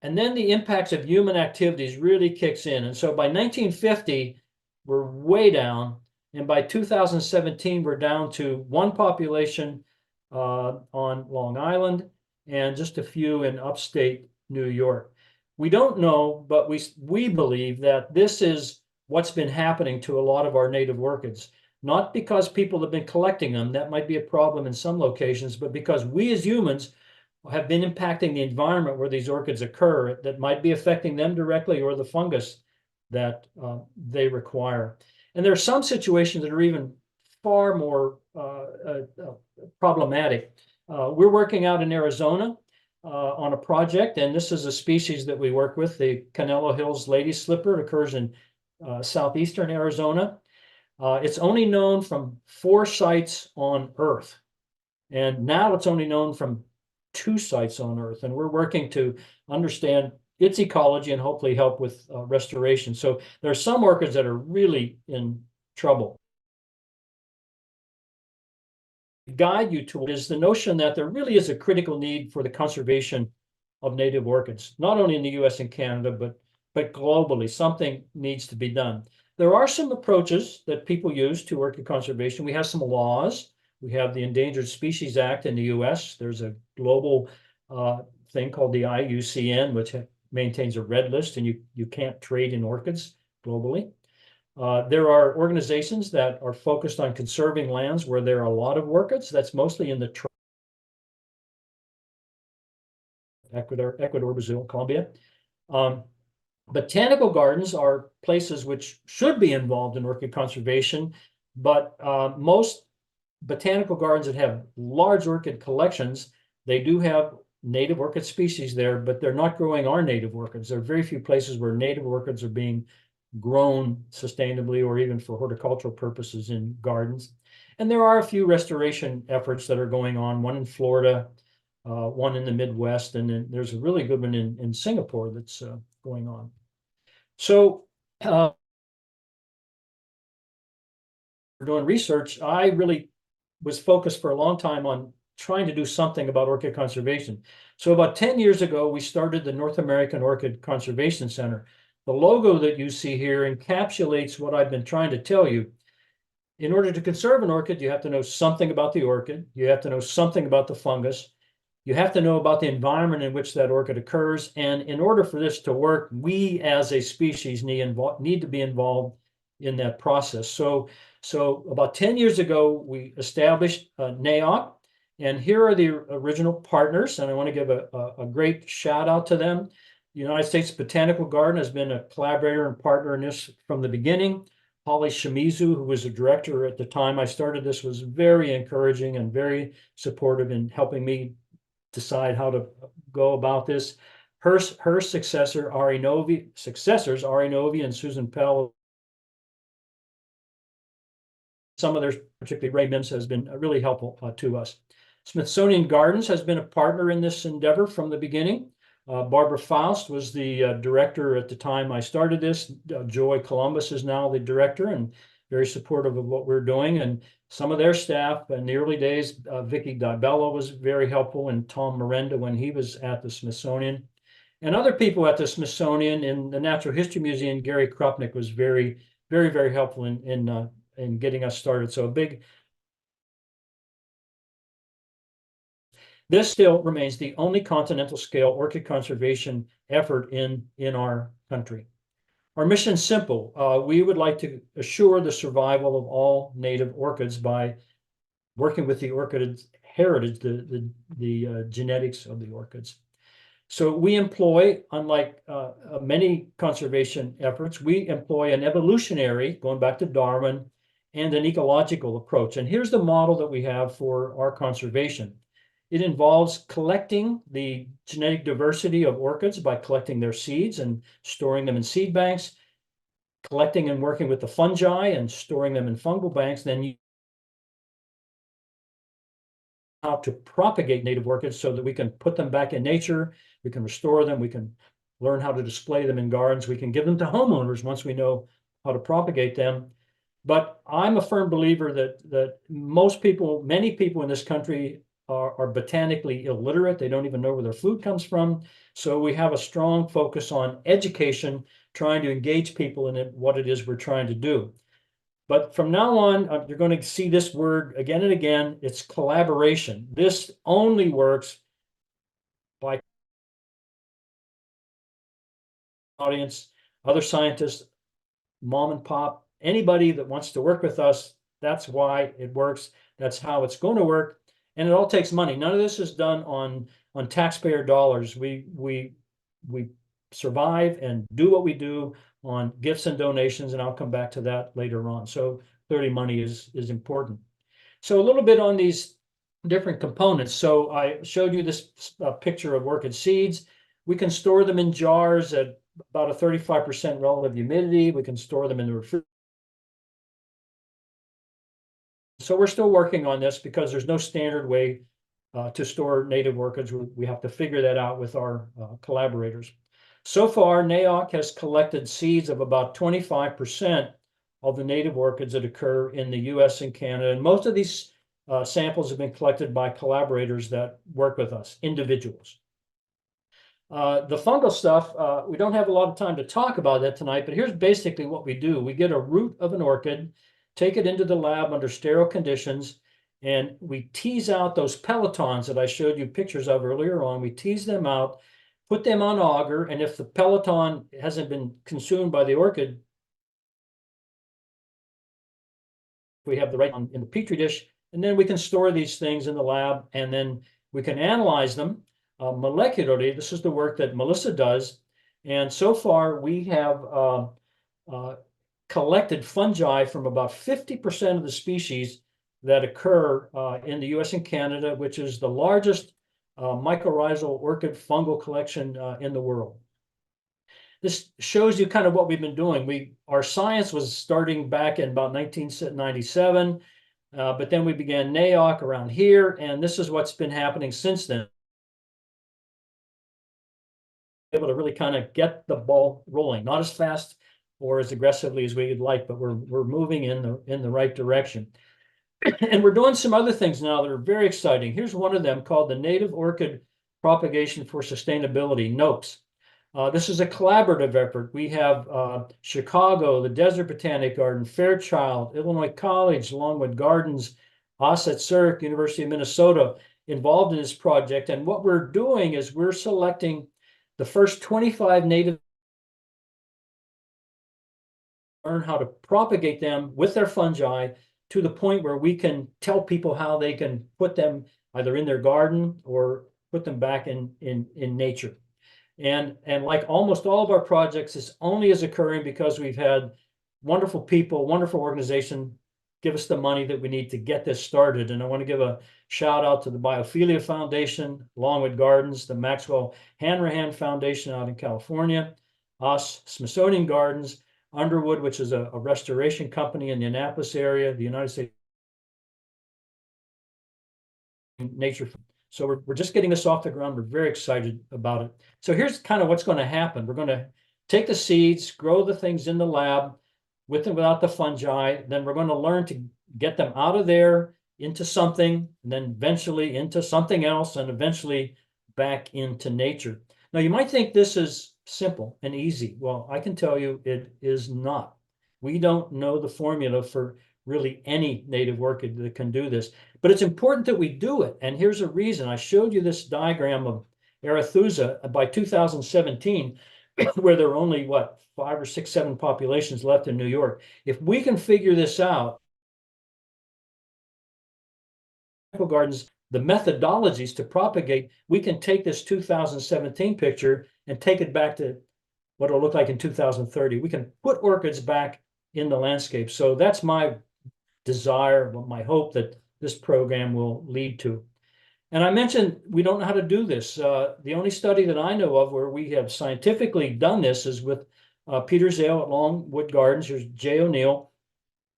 And then the impacts of human activities really kicks in. And so by 1950, we're way down. And by 2017, we're down to one population on Long Island and just a few in upstate New York. We don't know, but we believe that this is what's been happening to a lot of our native orchids. Not because people have been collecting them, that might be a problem in some locations, but because we as humans have been impacting the environment where these orchids occur that might be affecting them directly or the fungus that they require. And there are some situations that are even far more problematic. We're working out in Arizona. on a project, and this is a species that we work with, the Canelo Hills lady slipper. It occurs in southeastern Arizona. It's only known from 4 sites on Earth, and now it's only known from 2 sites on Earth, and we're working to understand its ecology and hopefully help with restoration. So there are some orchids that are really in trouble. Guide you to is the notion that there really is a critical need for the conservation of native orchids, not only in the US and Canada, but globally. Something needs to be done. There are some approaches that people use to orchid conservation. We have some laws. We have the Endangered Species Act in the US. There's a global thing called the IUCN, which maintains a red list, and you can't trade in orchids globally. There are organizations that are focused on conserving lands where there are a lot of orchids. That's mostly in the Ecuador, Brazil, Colombia. Botanical gardens are places which should be involved in orchid conservation, but most botanical gardens that have large orchid collections, they do have native orchid species there, but they're not growing our native orchids. There are very few places where native orchids are being grown sustainably or even for horticultural purposes in gardens. And there are a few restoration efforts that are going on, one in Florida, one in the Midwest, and then there's a really good one in Singapore that's going on. So we're doing research. I really was focused for a long time on trying to do something about orchid conservation. So about 10 years ago, we started the North American Orchid Conservation Center. The logo that you see here encapsulates what I've been trying to tell you. In order to conserve an orchid, you have to know something about the orchid. You have to know something about the fungus. You have to know about the environment in which that orchid occurs. And in order for this to work, we as a species need to be involved in that process. So about 10 years ago, we established NAOC. And here are the original partners. And I want to give a great shout out to them. The United States Botanical Garden has been a collaborator and partner in this from the beginning. Holly Shimizu, who was a director at the time I started this, was very encouraging and very supportive in helping me decide how to go about this. Her successors, Ari Novi and Susan Pell. Some of theirs, particularly Ray Mims, has been really helpful to us. Smithsonian Gardens has been a partner in this endeavor from the beginning. Barbara Faust was the director at the time I started this. Joy Columbus is now the director and very supportive of what we're doing. And some of their staff in the early days, Vicky Dibello was very helpful, and Tom Miranda when he was at the Smithsonian. And other people at the Smithsonian, in the Natural History Museum, Gary Krupnick was very, very, very helpful in getting us started. So a big. This still remains the only continental scale orchid conservation effort in our country. Our mission is simple. We would like to assure the survival of all native orchids by working with the orchid heritage, the genetics of the orchids. So we employ, unlike many conservation efforts, we employ an evolutionary, going back to Darwin, and an ecological approach. And here's the model that we have for our conservation. It involves collecting the genetic diversity of orchids by collecting their seeds and storing them in seed banks, collecting and working with the fungi and storing them in fungal banks, then how to propagate native orchids so that we can put them back in nature, we can restore them, we can learn how to display them in gardens, we can give them to homeowners once we know how to propagate them. But I'm a firm believer that many people in this country are botanically illiterate. They don't even know where their food comes from. So we have a strong focus on education, trying to engage people in what it is we're trying to do. But from now on, you're going to see this word again and again. It's collaboration. This only works by audience, other scientists, mom and pop, anybody that wants to work with us. That's why it works. That's how it's going to work. And it all takes money. None of this is done on taxpayer dollars. We survive and do what we do on gifts and donations, and I'll come back to that later on. So clearly money is important. So a little bit on these different components. So I showed you this picture of orchid seeds. We can store them in jars at about a 35% relative humidity. We can store them in the refrigerator. So we're still working on this because there's no standard way to store native orchids. We have to figure that out with our collaborators. So far, NAOC has collected seeds of about 25% of the native orchids that occur in the US and Canada. And most of these samples have been collected by collaborators that work with us, individuals. The fungal stuff, we don't have a lot of time to talk about that tonight, but here's basically what we do. We get a root of an orchid, take it into the lab under sterile conditions, and we tease out those pelotons that I showed you pictures of earlier on. We tease them out, put them on agar, and if the peloton hasn't been consumed by the orchid, we have the right one in the petri dish, and then we can store these things in the lab, and then we can analyze them molecularly. This is the work that Melissa does, and so far we have collected fungi from about 50% of the species that occur in the US and Canada, which is the largest mycorrhizal orchid fungal collection in the world. This shows you kind of what we've been doing. Our science was starting back in about 1997, but then we began NAOC around here, and this is what's been happening since then. Able to really kind of get the ball rolling, not as fast or as aggressively as we'd like, but we're moving in the right direction. And we're doing some other things now that are very exciting. Here's one of them called the Native Orchid Propagation for Sustainability, NOPS. This is a collaborative effort. We have Chicago, the Desert Botanic Garden, Fairchild, Illinois College, Longwood Gardens, Osset Cirque, University of Minnesota involved in this project. And what we're doing is we're selecting the first 25 native, learn how to propagate them with their fungi to the point where we can tell people how they can put them either in their garden or put them back in nature. And like almost all of our projects, this only is occurring because we've had wonderful people, wonderful organization give us the money that we need to get this started. And I want to give a shout out to the Biophilia Foundation, Longwood Gardens, the Maxwell Hanrahan Foundation out in California, us, Smithsonian Gardens, Underwood, which is a restoration company in the Annapolis area, the United States Nature. So we're just getting this off the ground. We're very excited about it. So here's kind of what's going to happen. We're going to take the seeds, grow the things in the lab with and without the fungi. Then we're going to learn to get them out of there into something, and then eventually into something else, and eventually back into nature. Now, you might think this is simple and easy. Well, I can tell you it is not. We don't know the formula for really any native orchid that can do this, but it's important that we do it. And here's a reason. I showed you this diagram of Arethusa by 2017, where there are only, what, 5 or 6, 7 populations left in New York. If we can figure this out, gardens, the methodologies to propagate, we can take this 2017 picture and take it back to what it'll look like in 2030. We can put orchids back in the landscape. So that's my desire, my hope that this program will lead to. And I mentioned we don't know how to do this. The only study that I know of where we have scientifically done this is with Peter Zale at Longwood Gardens. Here's Jay O'Neill.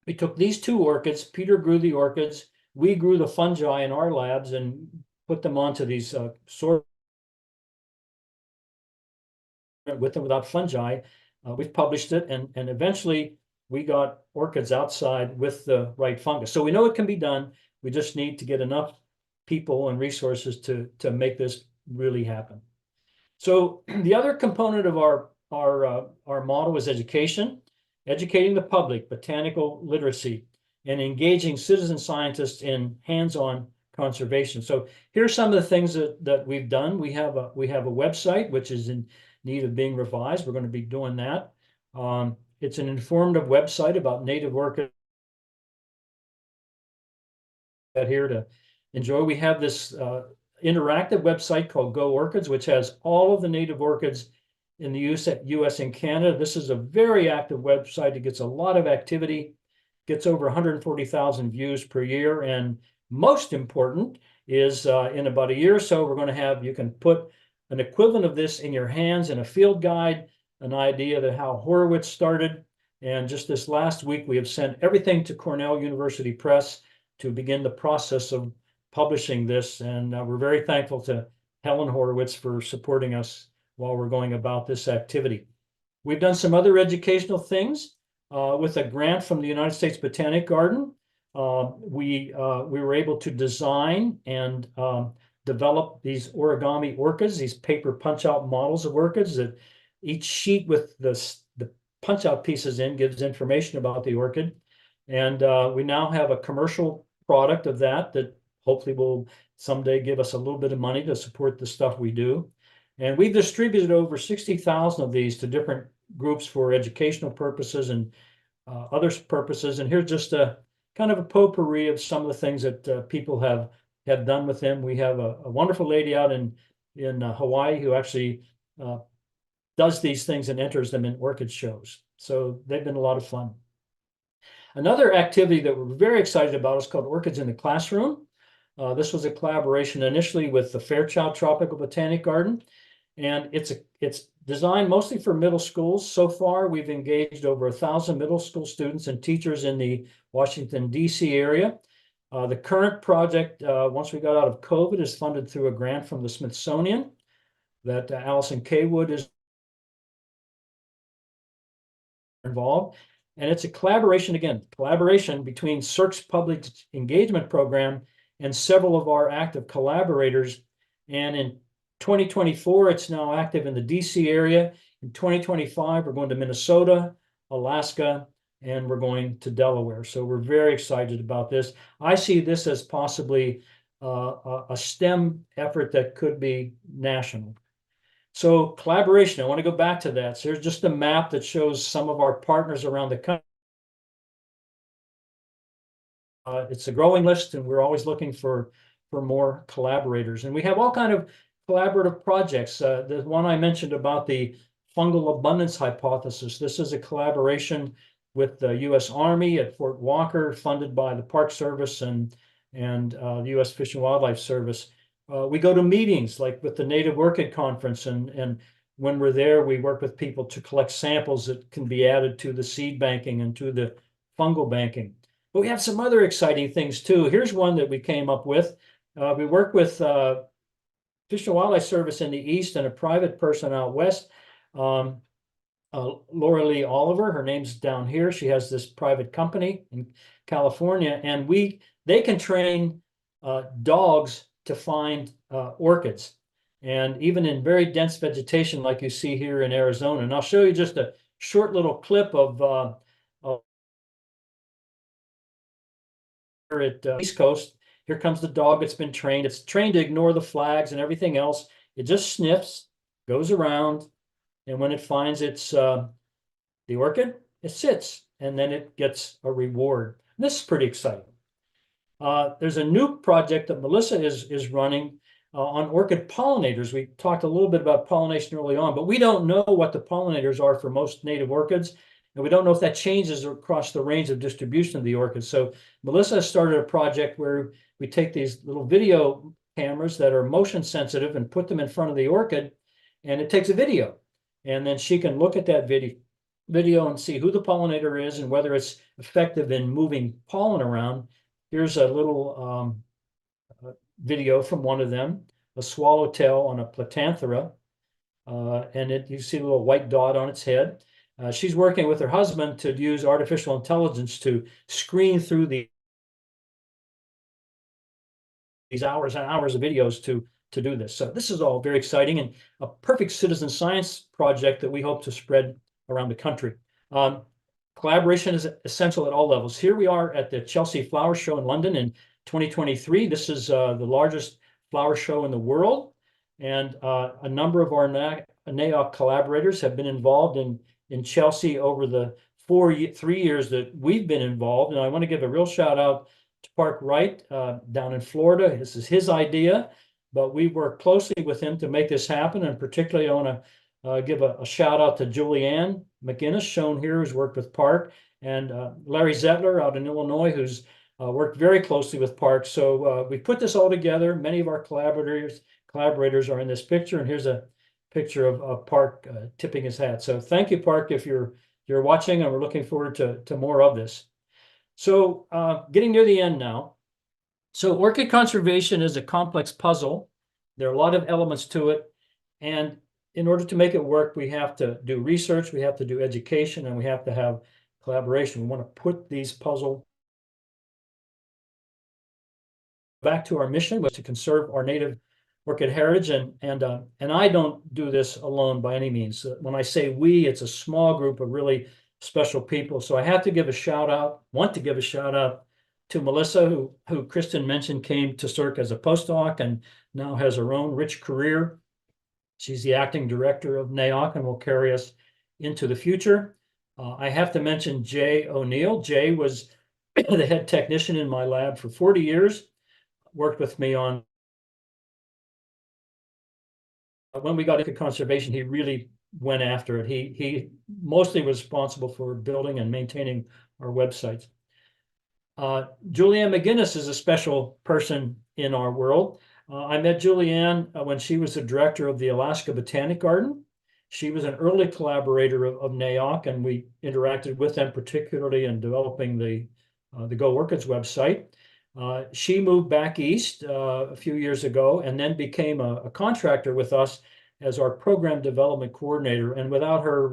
We took these 2 orchids. Peter grew the orchids. We grew the fungi in our labs and put them onto these sort with and without fungi. We've published it, and eventually we got orchids outside with the right fungus. So we know it can be done. We just need to get enough people and resources to make this really happen. So the other component of our model is education, educating the public, botanical literacy, and engaging citizen scientists in hands-on conservation. So here's some of the things that we've done. We have a website which is in need of being revised. We're going to be doing that. It's an informative website about native orchids here to enjoy. We have this interactive website called Go Orchids, which has all of the native orchids in the US and Canada. This is a very active website. It gets a lot of activity, gets over 140,000 views per year. And most important, is in about a year or so, we're going to have, you can put an equivalent of this in your hands in a field guide, an idea of how Horowitz started. And just this last week, we have sent everything to Cornell University Press to begin the process of publishing this. And we're very thankful to Helen Horowitz for supporting us while we're going about this activity. We've done some other educational things with a grant from the United States Botanic Garden. We were able to design and develop these origami orchids, these paper punch-out models of orchids that each sheet with the punch-out pieces in gives information about the orchid. And we now have a commercial product of that hopefully will someday give us a little bit of money to support the stuff we do. And we've distributed over 60,000 of these to different groups for educational purposes and other purposes. And here's just a kind of a potpourri of some of the things that people have done with them. We have a wonderful lady out in Hawaii who actually does these things and enters them in orchid shows. So they've been a lot of fun. Another activity that we're very excited about is called Orchids in the Classroom. This was a collaboration initially with the Fairchild Tropical Botanic Garden, and it's designed mostly for middle schools. So far, we've engaged over 1,000 middle school students and teachers in the Washington, D.C. area. The current project, once we got out of COVID, is funded through a grant from the Smithsonian that Allison Kaywood is involved. And it's a collaboration between CERC's public engagement program and several of our active collaborators. And in 2024, it's now active in the DC area. In 2025, we're going to Minnesota, Alaska, and we're going to Delaware. So we're very excited about this. I see this as possibly a STEM effort that could be national. So collaboration, I want to go back to that. So here's just a map that shows some of our partners around the country. It's a growing list, and we're always looking for more collaborators. And we have all kind of collaborative projects. The one I mentioned about the fungal abundance hypothesis. This is a collaboration with the U.S. Army at Fort Walker, funded by the Park Service and the U.S. Fish and Wildlife Service. We go to meetings like with the Native Orchid Conference, and when we're there, we work with people to collect samples that can be added to the seed banking and to the fungal banking. But we have some other exciting things too. Here's one that we came up with. We work with Fish and Wildlife Service in the East and a private person out West, Laura Lee Oliver. Her name's down here. She has this private company in California, and they can train dogs to find orchids, and even in very dense vegetation like you see here in Arizona. And I'll show you just a short little clip of at East Coast. Here comes the dog that's been trained. It's trained to ignore the flags and everything else. It just sniffs, goes around, and when it finds it's the orchid, it sits, and then it gets a reward. And this is pretty exciting. There's a new project that Melissa is running on orchid pollinators. We talked a little bit about pollination early on, but we don't know what the pollinators are for most native orchids, and we don't know if that changes across the range of distribution of the orchids. So Melissa started a project where we take these little video cameras that are motion sensitive and put them in front of the orchid, and it takes a video. And then she can look at that video and see who the pollinator is and whether it's effective in moving pollen around. Here's a little video from one of them, a swallowtail on a Platanthera. And you see a little white dot on its head. She's working with her husband to use artificial intelligence to screen through these hours and hours of videos to do this. So this is all very exciting and a perfect citizen science project that we hope to spread around the country. Collaboration is essential at all levels. Here we are at the Chelsea Flower Show in London in 2023. This is the largest flower show in the world. And a number of our NAOC collaborators have been involved in Chelsea over the 3 years that we've been involved. And I want to give a real shout out to Park Wright down in Florida. This is his idea, but we work closely with him to make this happen. And particularly, I want to give a shout out to Julianne McGinnis, shown here, who's worked with Park, and Larry Zettler out in Illinois, who's worked very closely with Park. So we put this all together. Many of our collaborators are in this picture, and here's a picture of Park tipping his hat. So thank you, Park, if you're watching, and we're looking forward to more of this. So getting near the end now. So orchid conservation is a complex puzzle. There are a lot of elements to it. And in order to make it work, we have to do research, we have to do education, and we have to have collaboration. We want to put these puzzles back to our mission, was to conserve our native orchid heritage. And I don't do this alone by any means. When I say we, it's a small group of really special people. So I have to give a shout out, to Melissa, who Kristen mentioned came to SERC as a postdoc and now has her own rich career. She's the acting director of NAOC and will carry us into the future. I have to mention Jay O'Neill. Jay was the head technician in my lab for 40 years, worked with me on, when we got into conservation, he really went after it. He mostly was responsible for building and maintaining our websites. Julianne McGinnis is a special person in our world. I met Julianne when she was the director of the Alaska Botanic Garden. She was an early collaborator of NAOC, and we interacted with them, particularly in developing the Go Orchids website. She moved back east a few years ago and then became a contractor with us as our program development coordinator. And without her,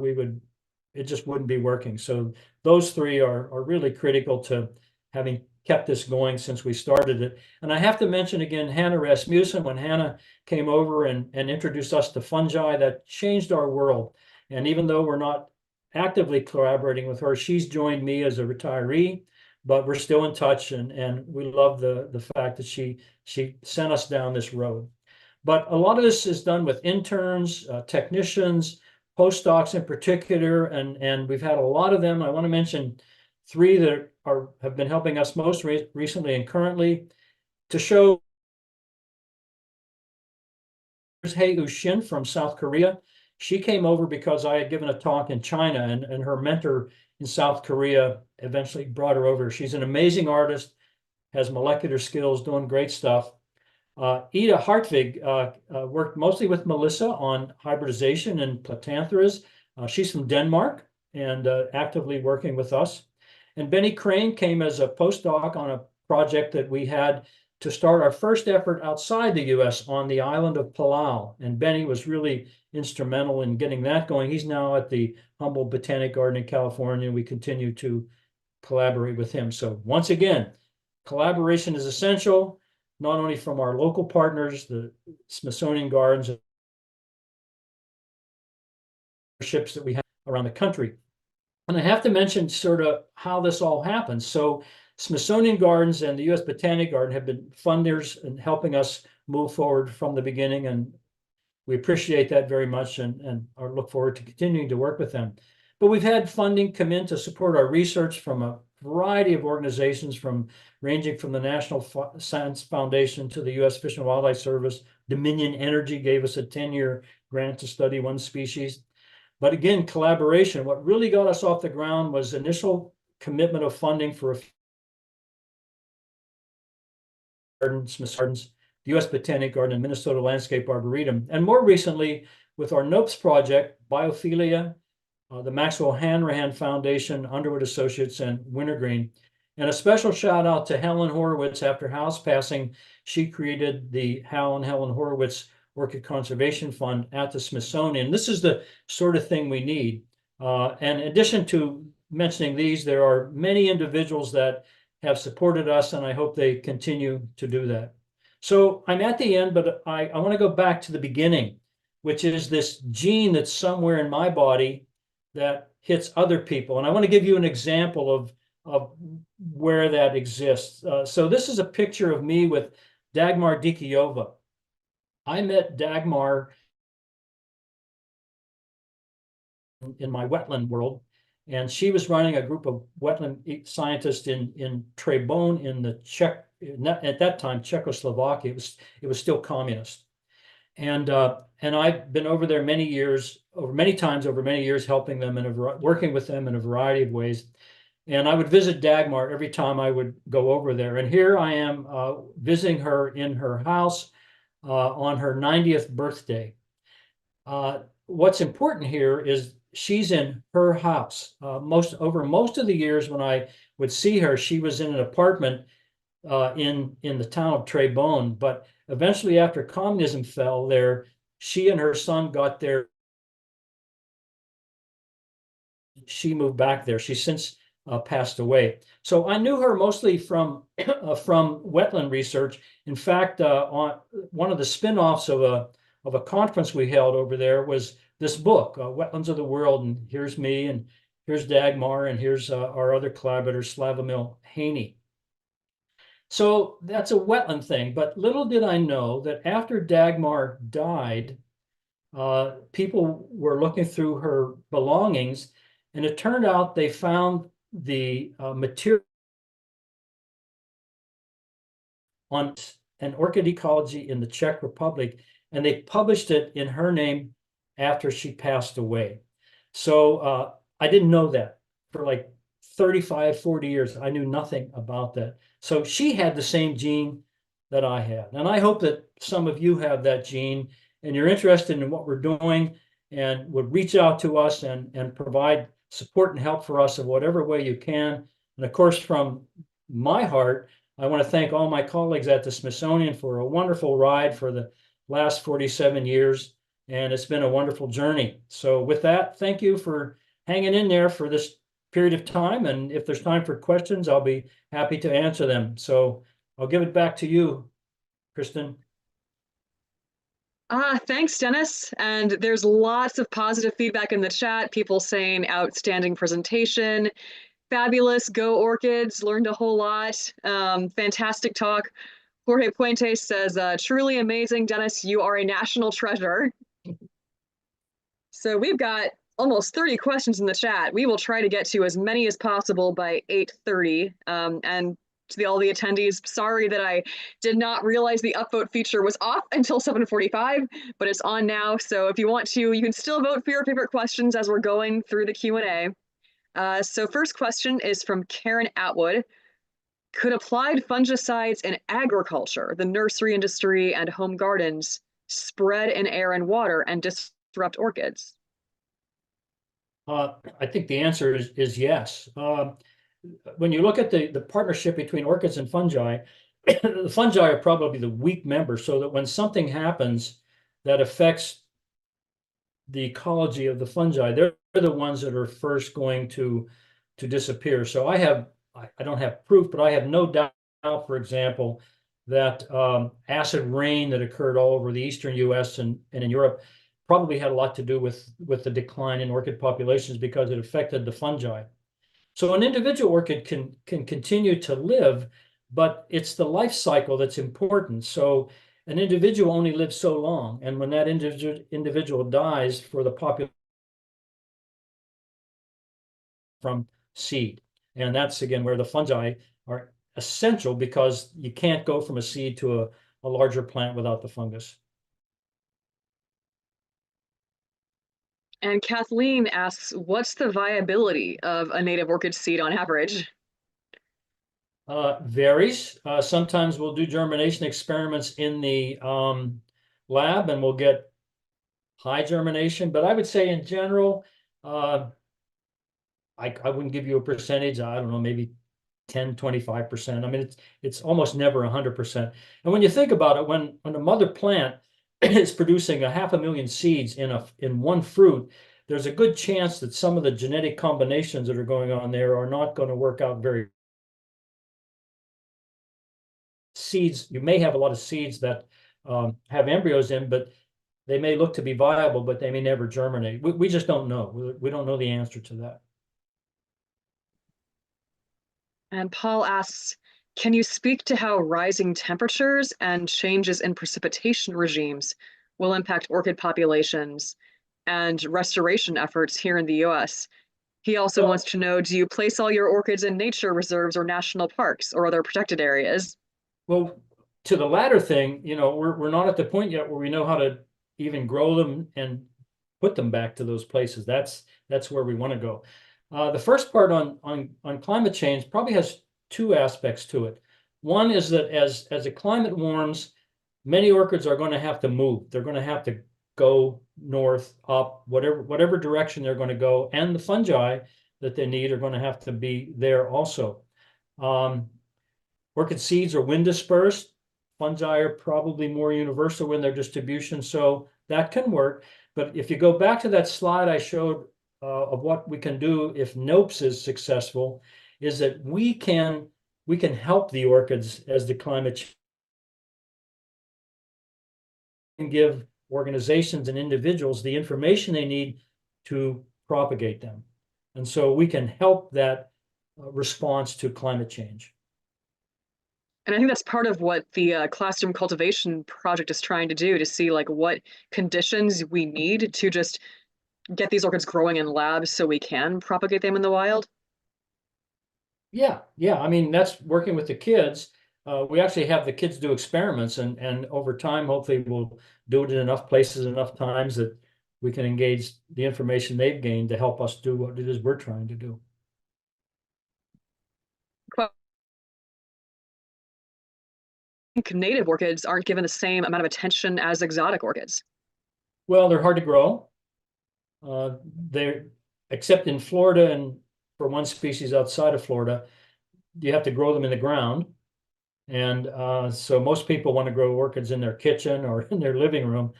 it just wouldn't be working. So those three are really critical to having kept this going since we started it. And I have to mention again, Hannah Rasmussen. When Hannah came over and introduced us to fungi, that changed our world. And even though we're not actively collaborating with her, she's joined me as a retiree, but we're still in touch, and we love the fact that she sent us down this road. But a lot of this is done with interns, technicians, postdocs in particular, and we've had a lot of them. I want to mention three that have been helping us most recently and currently to show. Here's Hei Shin from South Korea. She came over because I had given a talk in China, and her mentor in South Korea eventually brought her over. She's an amazing artist, has molecular skills, doing great stuff. Ida Hartvig worked mostly with Melissa on hybridization and platantheras. She's from Denmark and actively working with us. And Benny Crane came as a postdoc on a project that we had to start our first effort outside the US on the island of Palau. And Benny was really instrumental in getting that going. He's now at the Humboldt Botanic Garden in California. We continue to collaborate with him. So once again, collaboration is essential, not only from our local partners, the Smithsonian Gardens, ships that we have around the country. And I have to mention sort of how this all happens. So Smithsonian Gardens and the U.S. Botanic Garden have been funders in helping us move forward from the beginning, and we appreciate that very much and look forward to continuing to work with them. But we've had funding come in to support our research from a variety of organizations, ranging from the National Science Foundation to the U.S. Fish and Wildlife Service. Dominion Energy gave us a 10-year grant to study one species. But again, collaboration. What really got us off the ground was initial commitment of funding for a Smith Gardens, the U.S. Botanic Garden, and Minnesota Landscape Arboretum. And more recently, with our NOPES project, Biophilia, the Maxwell Hanrahan Foundation, Underwood Associates, and Wintergreen. And a special shout out to Helen Horowitz. After Hal's passing, she created the Hal and Helen Horowitz Orchid Conservation Fund at the Smithsonian. This is the sort of thing we need. And in addition to mentioning these, there are many individuals that have supported us, and I hope they continue to do that. So I'm at the end, but I want to go back to the beginning, which is this gene that's somewhere in my body that hits other people. And I want to give you an example of where that exists. So this is a picture of me with Dagmar Dikiyova. I met Dagmar in my wetland world, and she was running a group of wetland scientists in Trebon in the at that time, Czechoslovakia. It was still communist. And I've been over there many times over many years, helping them working with them in a variety of ways. And I would visit Dagmar every time I would go over there. And here I am visiting her in her house on her 90th birthday. What's important here is she's in her house. Most of the years when I would see her, she was in an apartment in the town of Trebonne. But eventually, after communism fell there, she and her son got there. She moved back there. She's since passed away. So I knew her mostly from from wetland research. In fact, on one of the spin-offs of a conference we held over there was this book, Wetlands of the World. And here's me, and here's Dagmar, and here's our other collaborator, Slavomil Haney. So that's a wetland thing. But little did I know that after Dagmar died, people were looking through her belongings, and it turned out they found the material on an orchid ecology in the Czech Republic, and they published it in her name after she passed away. So I didn't know that for like 35, 40 years. I knew nothing about that. So she had the same gene that I had. And I hope that some of you have that gene and you're interested in what we're doing and would reach out to us and provide support and help for us in whatever way you can. And of course, from my heart, I want to thank all my colleagues at the Smithsonian for a wonderful ride for the last 47 years. And it's been a wonderful journey. So with that, thank you for hanging in there for this period of time. And if there's time for questions, I'll be happy to answer them. So I'll give it back to you, Kristen. Thanks, Dennis. And there's lots of positive feedback in the chat. People saying outstanding presentation, fabulous, go Orchids, learned a whole lot. Fantastic talk. Jorge Puente says, truly amazing, Dennis, you are a national treasure. So we've got almost 30 questions in the chat. We will try to get to as many as possible by 8:30. And to all the attendees, sorry that I did not realize the upvote feature was off until 7:45, but it's on now. So if you want to, you can still vote for your favorite questions as we're going through the Q&A. So first question is from Karen Atwood. Could applied fungicides in agriculture, the nursery industry, and home gardens spread in air and water and disrupt orchids? I think the answer is yes. When you look at the partnership between orchids and fungi, the fungi are probably the weak member, so that when something happens that affects the ecology of the fungi, they're the ones that are first going to disappear. So I don't have proof, but I have no doubt, for example, that acid rain that occurred all over the eastern US and in Europe probably had a lot to do with the decline in orchid populations because it affected the fungi. So an individual orchid can continue to live, but it's the life cycle that's important. So an individual only lives so long, and when that individual dies for the population from seed. And that's, again, where the fungi are essential because you can't go from a seed to a larger plant without the fungus. And Kathleen asks, what's the viability of a native orchid seed on average? Varies. Sometimes we'll do germination experiments in the lab and we'll get high germination, but I would say in general, I wouldn't give you a percentage. I don't know, maybe 10, 25%. I mean, it's almost never 100%. And when you think about it, when a mother plant is producing 500,000 seeds in one fruit, there's a good chance that some of the genetic combinations that are going on there are not going to work out very. Seeds, you may have a lot of seeds that have embryos in, but they may look to be viable, but they may never germinate. We just don't know. We don't know the answer to that. And Paul asks, can you speak to how rising temperatures and changes in precipitation regimes will impact orchid populations and restoration efforts here in the US? He also wants to know, do you place all your orchids in nature reserves or national parks or other protected areas? Well, to the latter thing, we're not at the point yet where we know how to even grow them and put them back to those places. That's where we want to go. The first part on climate change probably has two aspects to it. One is that as the climate warms, many orchids are going to have to move. They're going to have to go north, up, whatever direction they're going to go, and the fungi that they need are going to have to be there also. Orchid seeds are wind dispersed. Fungi are probably more universal in their distribution, so that can work. But if you go back to that slide I showed of what we can do if NOPES is successful, is that we can help the orchids as the climate change, and give organizations and individuals the information they need to propagate them. And so we can help that response to climate change. And I think that's part of what the classroom cultivation project is trying to do, to see like what conditions we need to just get these orchids growing in labs so we can propagate them in the wild. Yeah. I mean, that's working with the kids. We actually have the kids do experiments, and over time, hopefully we'll do it in enough places, enough times that we can engage the information they've gained to help us do what it is we're trying to do. I think native orchids aren't given the same amount of attention as exotic orchids. Well, they're hard to grow. They're, except in Florida and for one species outside of Florida, you have to grow them in the ground. And so most people want to grow orchids in their kitchen or in their living room.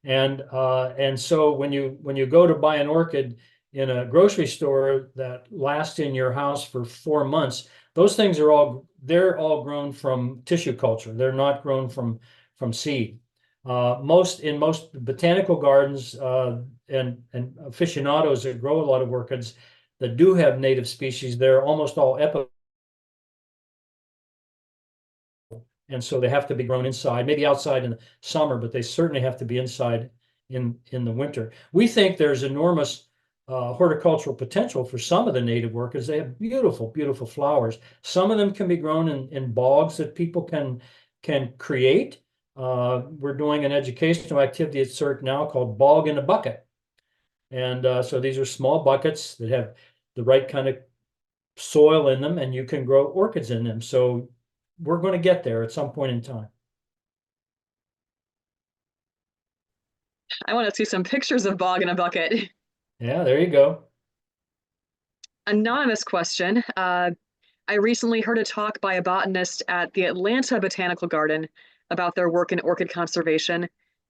And so when you go to buy an orchid in a grocery store that lasts in your house for 4 months, those things are they're all grown from tissue culture. They're not grown from seed. In most botanical gardens and aficionados that grow a lot of orchids that do have native species, they're almost all and so they have to be grown inside, maybe outside in the summer, but they certainly have to be inside in the winter. We think there's enormous horticultural potential for some of the native orchids. They have beautiful, beautiful flowers. Some of them can be grown in bogs that people can create. We're doing an educational activity at CERC now called Bog in a Bucket. And so these are small buckets that have the right kind of soil in them, and you can grow orchids in them. So we're going to get there at some point in time. I want to see some pictures of bog in a bucket. Yeah, there you go. Anonymous question. I recently heard a talk by a botanist at the Atlanta Botanical Garden about their work in orchid conservation,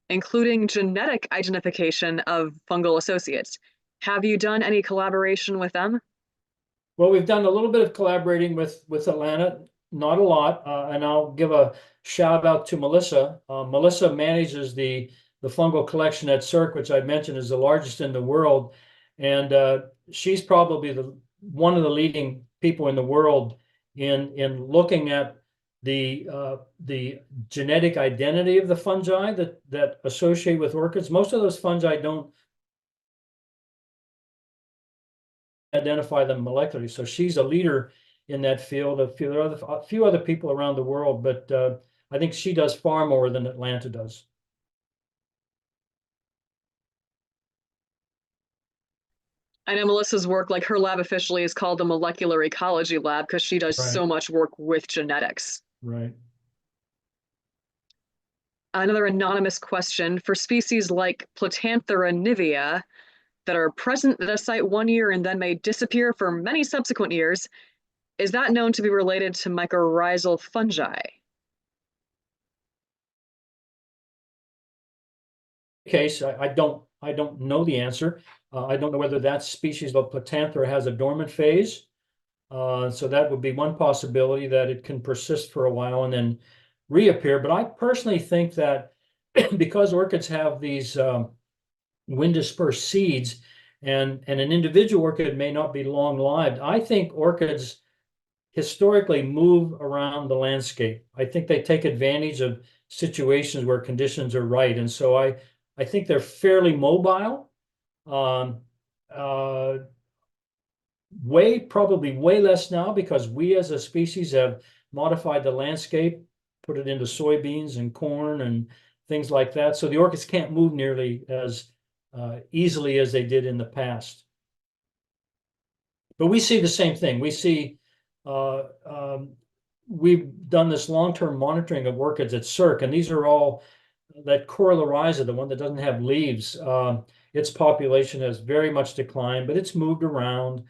including genetic identification of fungal associates. Have you done any collaboration with them? Well, we've done a little bit of collaborating with Atlanta, not a lot, and I'll give a shout out to Melissa. Melissa manages the fungal collection at CERC, which I mentioned is the largest in the world, and she's probably one of the leading people in the world in looking at the genetic identity of the fungi that associate with orchids. Most of those fungi don't identify them molecularly. So she's a leader in that field. A few other people around the world, but I think she does far more than Atlanta does. I know Melissa's work, like her lab officially is called the Molecular Ecology Lab because she does so much work with genetics. Right. Another anonymous question: for species like Platanthera nivea that are present at a site 1 year and then may disappear for many subsequent years, is that known to be related to mycorrhizal fungi? Case, I don't know the answer. I don't know whether that species of Platanthera has a dormant phase. So that would be one possibility, that it can persist for a while and then reappear. But I personally think that because orchids have these wind dispersed seeds, and an individual orchid may not be long lived, I think orchids historically move around the landscape. I think they take advantage of situations where conditions are right. And so I think they're fairly mobile. Probably way less now, because we as a species have modified the landscape, put it into soybeans and corn and things like that. So the orchids can't move nearly as easily as they did in the past. But we see the same thing. We see, we've done this long-term monitoring of orchids at Cirque, and these are all that Coralariza, the one that doesn't have leaves. Its population has very much declined, but it's moved around.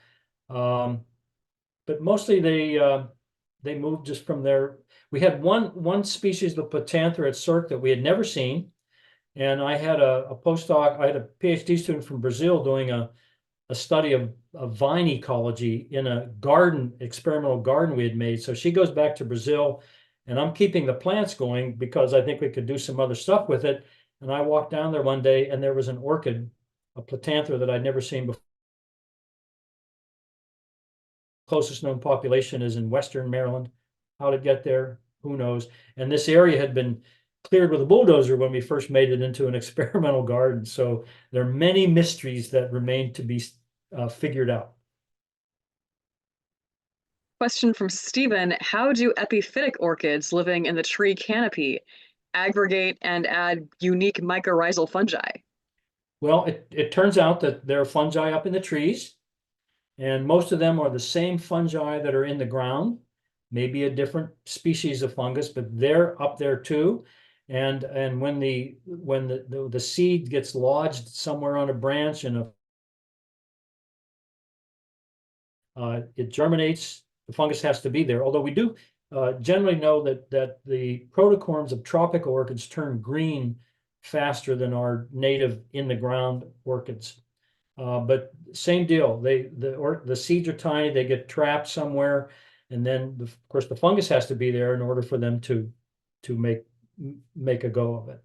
But mostly they moved just from there. We had one species of Potanthera at Cirque that we had never seen. And I had a postdoc, I had a PhD student from Brazil doing a study of vine ecology in a garden, experimental garden we had made. So she goes back to Brazil, and I'm keeping the plants going because I think we could do some other stuff with it. And I walked down there one day, and there was an orchid, a Potanthera that I'd never seen before. Closest known population is in Western Maryland. How to get there, who knows? And this area had been cleared with a bulldozer when we first made it into an experimental garden. So there are many mysteries that remain to be figured out. Question from Stephen: how do epiphytic orchids living in the tree canopy aggregate and add unique mycorrhizal fungi? Well, it turns out that there are fungi up in the trees, and most of them are the same fungi that are in the ground, maybe a different species of fungus, but they're up there too. And when the seed gets lodged somewhere on a branch and it germinates, the fungus has to be there. Although we do generally know that the protocorms of tropical orchids turn green faster than our native in the ground orchids. But same deal. The seeds are tiny. They get trapped somewhere, and then of course the fungus has to be there in order for them to make a go of it.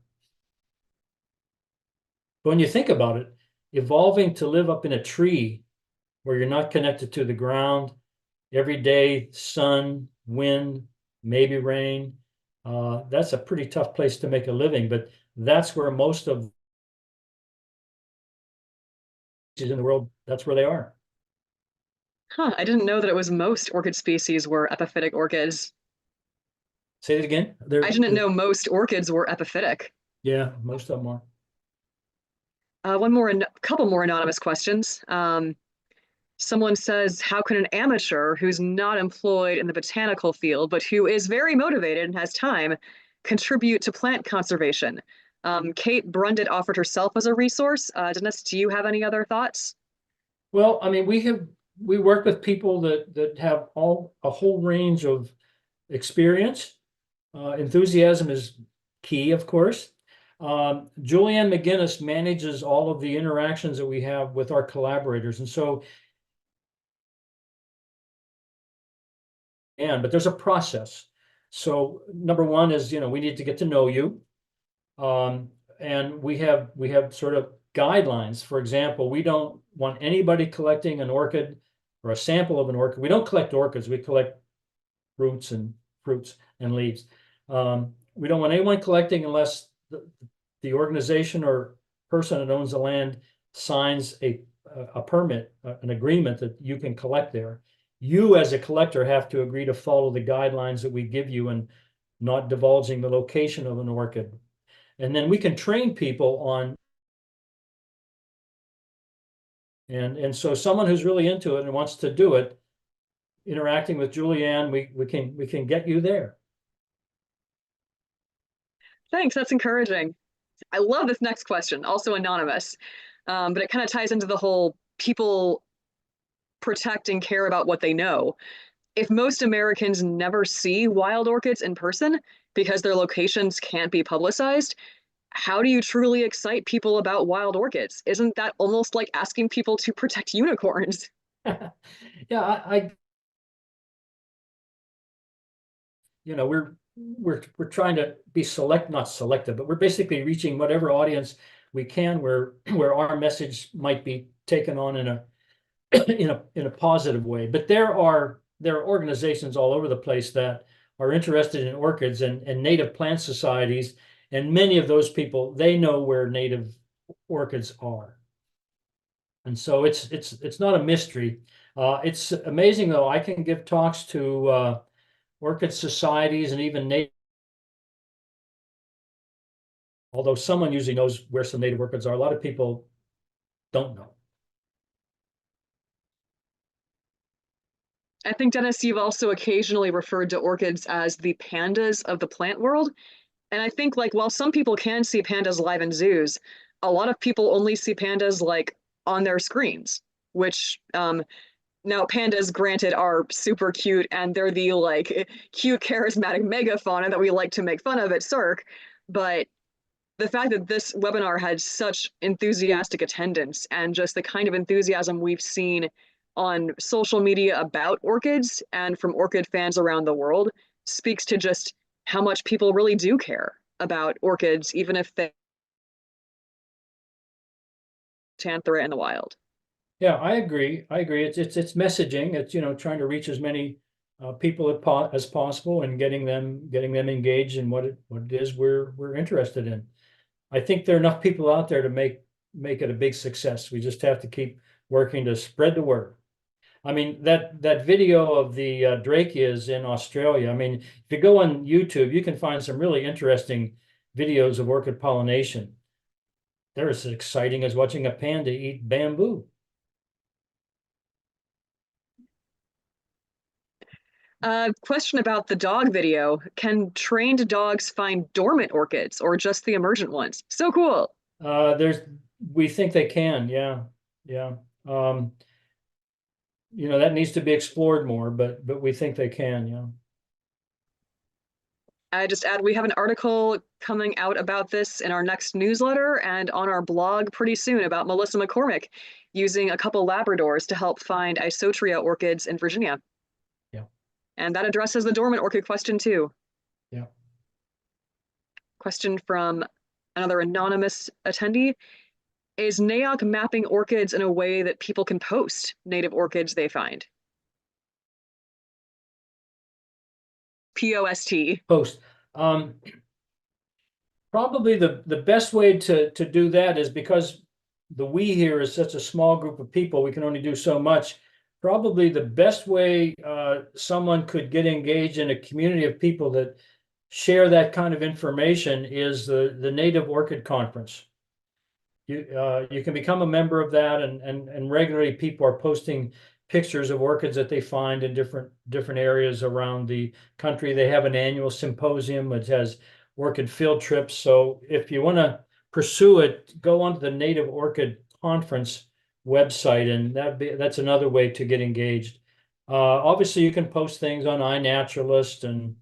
But when you think about it, evolving to live up in a tree where you're not connected to the ground, every day, sun, wind, maybe rain, that's a pretty tough place to make a living. But that's where most of in the world, that's where they are. Huh, I didn't know that it was most orchid species were epiphytic orchids. Say it again. I didn't know most orchids were epiphytic. Yeah, most of them are. Couple more anonymous questions. Someone says, how can an amateur who's not employed in the botanical field, but who is very motivated and has time, contribute to plant conservation? Kate Brundett offered herself as a resource. Dennis, do you have any other thoughts? Well, I mean, we work with people that have a whole range of experience. Enthusiasm is key, of course. Julianne McGinnis manages all of the interactions that we have with our collaborators. And so, but there's a process. So number one is, we need to get to know you. And we have sort of guidelines. For example, we don't want anybody collecting an orchid or a sample of an orchid. We don't collect orchids, we collect roots and fruits and leaves. We don't want anyone collecting unless the organization or person that owns the land signs a permit, an agreement that you can collect there. You as a collector have to agree to follow the guidelines that we give you and not divulging the location of an orchid. And then we can train people on, and so someone who's really into it and wants to do it, interacting with Julianne, we can get you there. Thanks, that's encouraging. I love this next question, also anonymous, but it kind of ties into the whole people protect and care about what they know. If most Americans never see wild orchids in person because their locations can't be publicized, how do you truly excite people about wild orchids? Isn't that almost like asking people to protect unicorns? Yeah, we're trying to be not selective, but we're basically reaching whatever audience we can where our message might be taken on in a positive way. But there are organizations all over the place that are interested in orchids and native plant societies, and many of those people, they know where native orchids are. And so it's not a mystery. It's amazing though. I can give talks to orchid societies and even native, although someone usually knows where some native orchids are, a lot of people don't know. I think, Dennis, you've also occasionally referred to orchids as the pandas of the plant world. And I think, like, while some people can see pandas live in zoos, a lot of people only see pandas like on their screens, which now pandas, granted, are super cute and they're the like cute, charismatic megafauna that we like to make fun of at Cirque. But the fact that this webinar had such enthusiastic attendance and just the kind of enthusiasm we've seen on social media about orchids and from orchid fans around the world speaks to just how much people really do care about orchids, even if they can't threat in the wild. Yeah, I agree. I agree. It's messaging. It's, you know, trying to reach as many people as possible and getting them engaged in what it is we're interested in. I think there are enough people out there to make it a big success. We just have to keep working to spread the word. I mean, that video of the Drakeas in Australia, I mean, if you go on YouTube, you can find some really interesting videos of orchid pollination. They're as exciting as watching a panda eat bamboo. Question about the dog video. Can trained dogs find dormant orchids or just the emergent ones? So cool. We think they can, yeah. Yeah. You know, that needs to be explored more, but we think they can, yeah. I just add we have an article coming out about this in our next newsletter and on our blog pretty soon about Melissa McCormick using a couple Labradors to help find Isotria orchids in Virginia. Yeah. And that addresses the dormant orchid question too. Yeah. Question from another anonymous attendee. Is NAOC mapping orchids in a way that people can post native orchids they find? POST. Post. Probably the best way to do that is because the we here is such a small group of people, we can only do so much. Probably the best way someone could get engaged in a community of people that share that kind of information is the Native Orchid Conference. You can become a member of that, and regularly people are posting pictures of orchids that they find in different areas around the country. They have an annual symposium which has orchid field trips. So if you want to pursue it, go onto the Native Orchid Conference website, and that's another way to get engaged. Obviously, you can post things on iNaturalist, and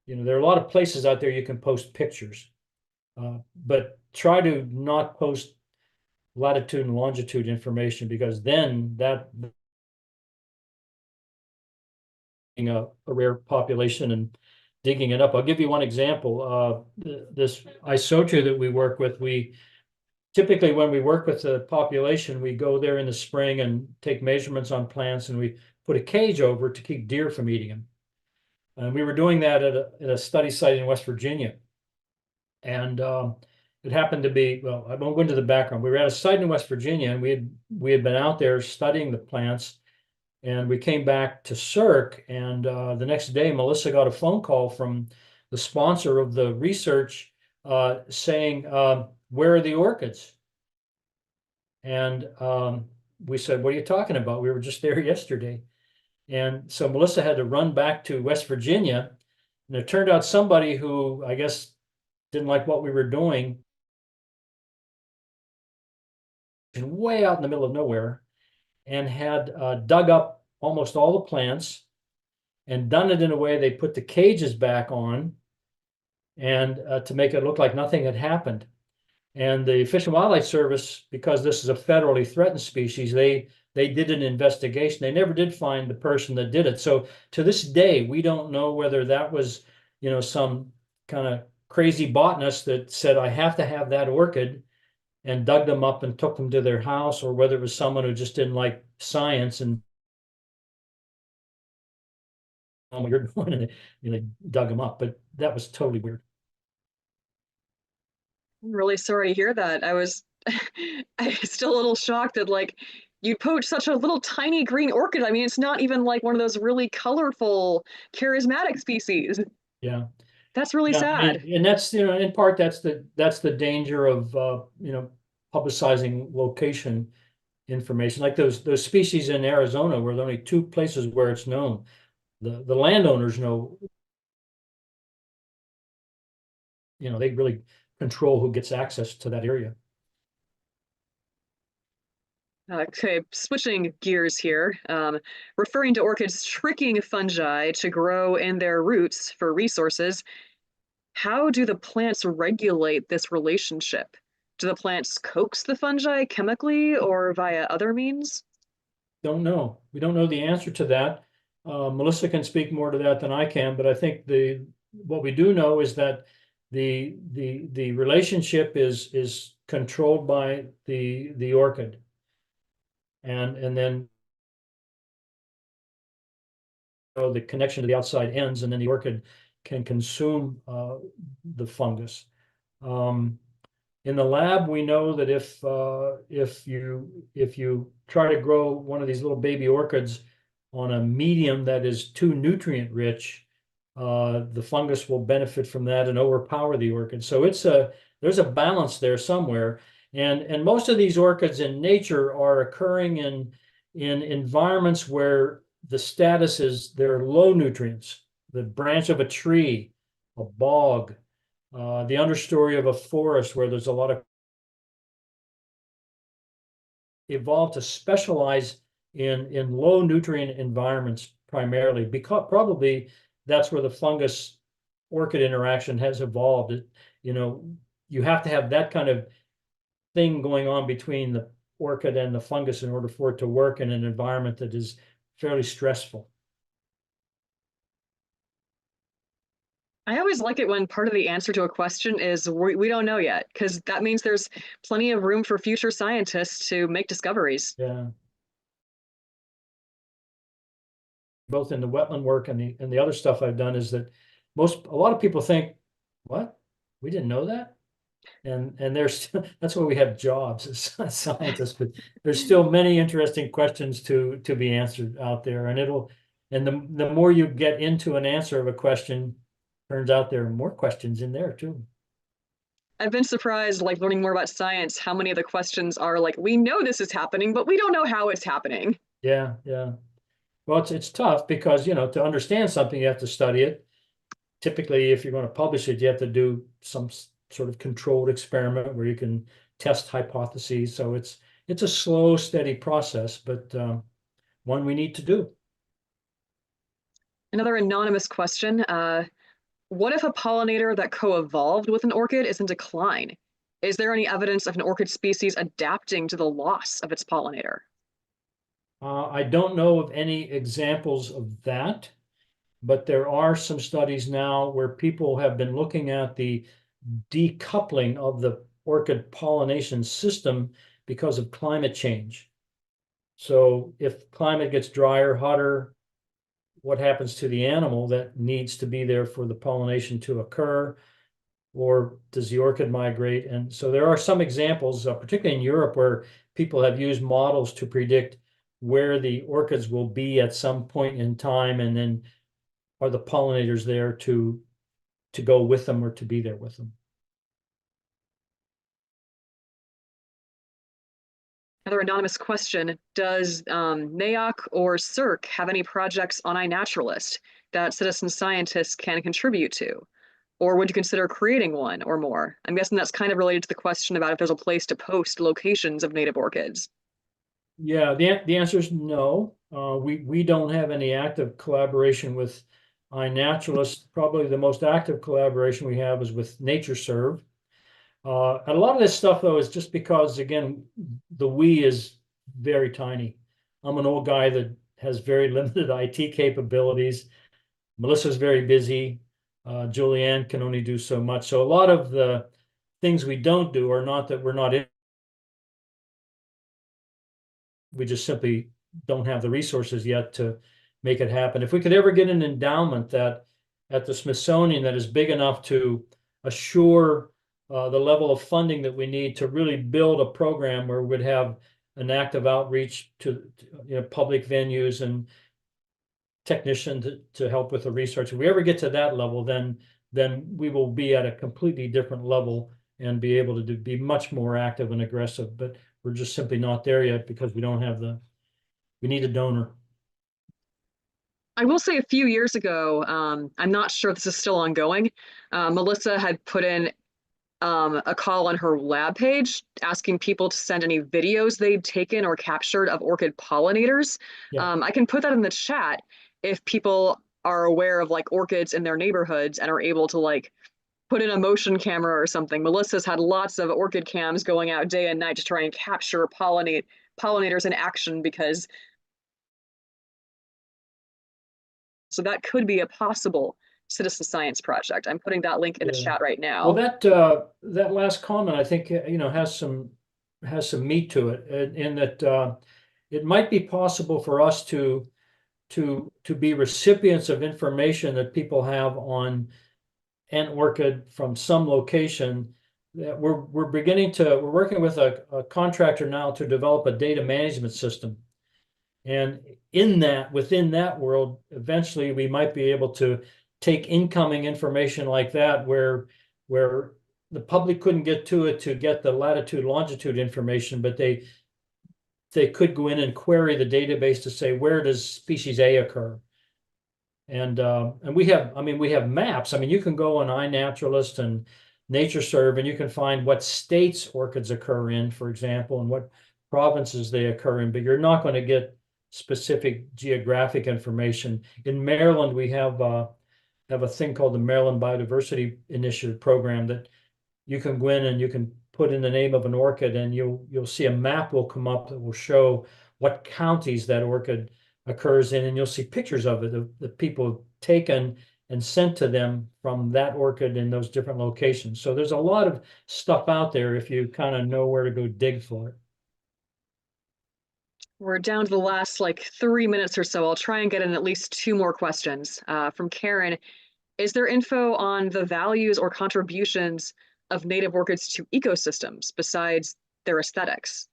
you know there are a lot of places out there you can post pictures, but try to not post latitude and longitude information, because then that a rare population and digging it up. I'll give you one example. This Isotria that we work with, we typically, when we work with the population, we go there in the spring and take measurements on plants, and we put a cage over to keep deer from eating them. And we were doing that at a study site in West Virginia. And it happened to be, well, I won't go into the background. We were at a site in West Virginia, and we had been out there studying the plants, and we came back to Cirque, and the next day, Melissa got a phone call from the sponsor of the research saying, where are the orchids? And we said, what are you talking about? We were just there yesterday. And so Melissa had to run back to West Virginia, and it turned out somebody who, I guess, didn't like what we were doing, and way out in the middle of nowhere, and had dug up almost all the plants and done it in a way they put the cages back on, and to make it look like nothing had happened. And the Fish and Wildlife Service, because this is a federally threatened species, they did an investigation. They never did find the person that did it. So to this day, we don't know whether that was, you know, some kind of crazy botanist that said, I have to have that orchid, and dug them up and took them to their house, or whether it was someone who just didn't like science and what you're doing, and you know, dug them up. But that was totally weird. I'm really sorry to hear that. I was still a little shocked that like you poach such a little tiny green orchid. I mean, it's not even like one of those really colorful, charismatic species. Yeah. That's really sad. And that's, you know, in part, that's the danger of, you know, publicizing location. information, like those species in Arizona, where there are only 2 places where it's known. The landowners know, they really control who gets access to that area. Okay, switching gears here, referring to orchids tricking fungi to grow in their roots for resources, how do the plants regulate this relationship? Do the plants coax the fungi chemically or via other means? Don't know. We don't know the answer to that. Melissa can speak more to that than I can, but I think what we do know is that the relationship is controlled by the orchid, and then the connection to the outside ends, and then the orchid can consume the fungus. In the lab, we know that if you try to grow one of these little baby orchids on a medium that is too nutrient rich, the fungus will benefit from that and overpower the orchid. So there's a balance there somewhere, and most of these orchids in nature are occurring in environments where the status is they're low nutrients, the branch of a tree, a bog, the understory of a forest where there's a lot of evolved to specialize in low nutrient environments primarily, because probably that's where the fungus orchid interaction has evolved. You have to have that kind of thing going on between the orchid and the fungus in order for it to work in an environment that is fairly stressful. I always like it when part of the answer to a question is we don't know yet, because that means there's plenty of room for future scientists to make discoveries. Yeah. Both in the wetland work and the other stuff I've done is that a lot of people think, what? We didn't know that? And there's that's why we have jobs as scientists, but there's still many interesting questions to be answered out there. And the more you get into an answer of a question, turns out there are more questions in there too. I've been surprised, like learning more about science, how many of the questions are like, we know this is happening, but we don't know how it's happening. Yeah, yeah. Well, it's tough because, to understand something, you have to study it. Typically, if you're going to publish it, you have to do some sort of controlled experiment where you can test hypotheses. So it's a slow, steady process, but one we need to do. Another anonymous question. What if a pollinator that co-evolved with an orchid is in decline? Is there any evidence of an orchid species adapting to the loss of its pollinator? I don't know of any examples of that, but there are some studies now where people have been looking at the decoupling of the orchid pollination system because of climate change. So if climate gets drier, hotter, what happens to the animal that needs to be there for the pollination to occur? Or does the orchid migrate? And so there are some examples, particularly in Europe, where people have used models to predict where the orchids will be at some point in time, and then are the pollinators there to go with them or to be there with them. Another anonymous question. Does NAOC or CERC have any projects on iNaturalist that citizen scientists can contribute to? Or would you consider creating one or more? I'm guessing that's kind of related to the question about if there's a place to post locations of native orchids. Yeah, the answer is no. We don't have any active collaboration with iNaturalist. Probably the most active collaboration we have is with NatureServe. And a lot of this stuff, though, is just because, again, the we is very tiny. I'm an old guy that has very limited IT capabilities. Melissa's very busy. Julianne can only do so much. So a lot of the things we don't do are not that we're not in. We just simply don't have the resources yet to make it happen. If we could ever get an endowment that at the Smithsonian that is big enough to assure the level of funding that we need to really build a program where we'd have an active outreach to public venues and technicians to help with the research. If we ever get to that level, then we will be at a completely different level and be able to be much more active and aggressive. But we're just simply not there yet because we don't have we need a donor. I will say a few years ago, I'm not sure this is still ongoing. Melissa had put in a call on her lab page asking people to send any videos they'd taken or captured of orchid pollinators. Yeah. I can put that in the chat if people are aware of like orchids in their neighborhoods and are able to like put in a motion camera or something. Melissa's had lots of orchid cams going out day and night to try and capture pollinators in action because so that could be a possible citizen science project. I'm putting that link in the chat right now. Well, that last comment, I think, has some meat to it, in that it might be possible for us to be recipients of information that people have on an orchid from some location. That we're working with a contractor now to develop a data management system. And within that world, eventually we might be able to take incoming information like that where the public couldn't get to it to get the latitude, longitude information, but they could go in and query the database to say, where does species A occur? And we have maps. I mean, you can go on iNaturalist and NatureServe and you can find what states orchids occur in, for example, and what provinces they occur in, but you're not going to get specific geographic information. In Maryland, we have a thing called the Maryland Biodiversity Initiative program that you can go in and you can put in the name of an orchid and you'll see a map will come up that will show what counties that orchid occurs in, and you'll see pictures of it that people have taken and sent to them from that orchid in those different locations. So there's a lot of stuff out there if you kind of know where to go dig for it. We're down to the last like 3 minutes or so. I'll try and get in at least 2 more questions. From Karen, is there info on the values or contributions of native orchids to ecosystems besides their aesthetics?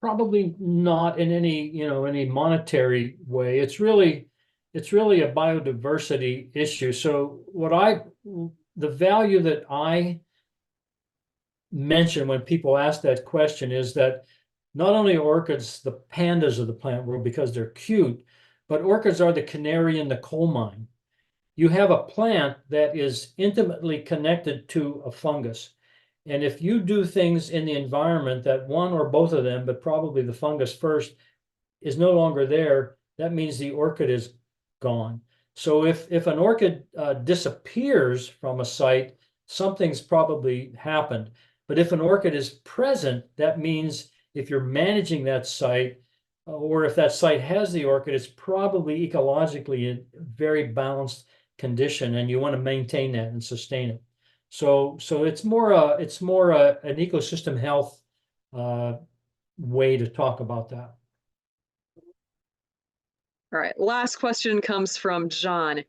Probably not in any monetary way. It's really a biodiversity issue. So the value that I mention when people ask that question is that not only are orchids the pandas of the plant world because they're cute, but orchids are the canary in the coal mine. You have a plant that is intimately connected to a fungus. And if you do things in the environment that one or both of them, but probably the fungus first, is no longer there, that means the orchid is gone. So if an orchid disappears from a site, something's probably happened. But if an orchid is present, that means if you're managing that site, or if that site has the orchid, it's probably ecologically in very balanced condition, and you want to maintain that and sustain it. So it's more an ecosystem health way to talk about that. All right, last question comes from John.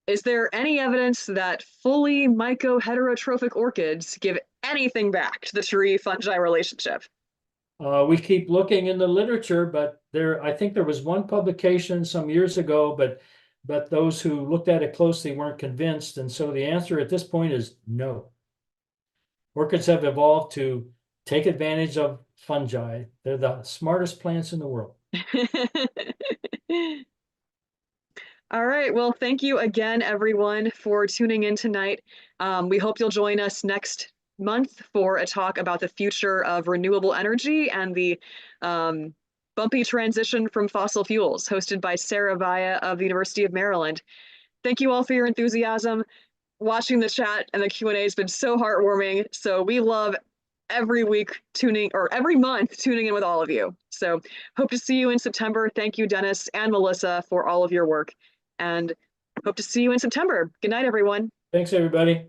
Is there any evidence that fully myco-heterotrophic orchids give anything back to the tree-fungi relationship? We keep looking in the literature, but I think there was one publication some years ago, but those who looked at it closely weren't convinced. And so the answer at this point is no. Orchids have evolved to take advantage of fungi. They're the smartest plants in the world. All right. Well, thank you again, everyone, for tuning in tonight. We hope you'll join us next month for a talk about the future of renewable energy and the bumpy transition from fossil fuels, hosted by Sarah Vaya of the University of Maryland. Thank you all for your enthusiasm. Watching the chat and the Q&A has been so heartwarming. So we love every month tuning in with all of you. So hope to see you in September. Thank you, Dennis and Melissa, for all of your work. And hope to see you in September. Good night, everyone. Thanks, everybody.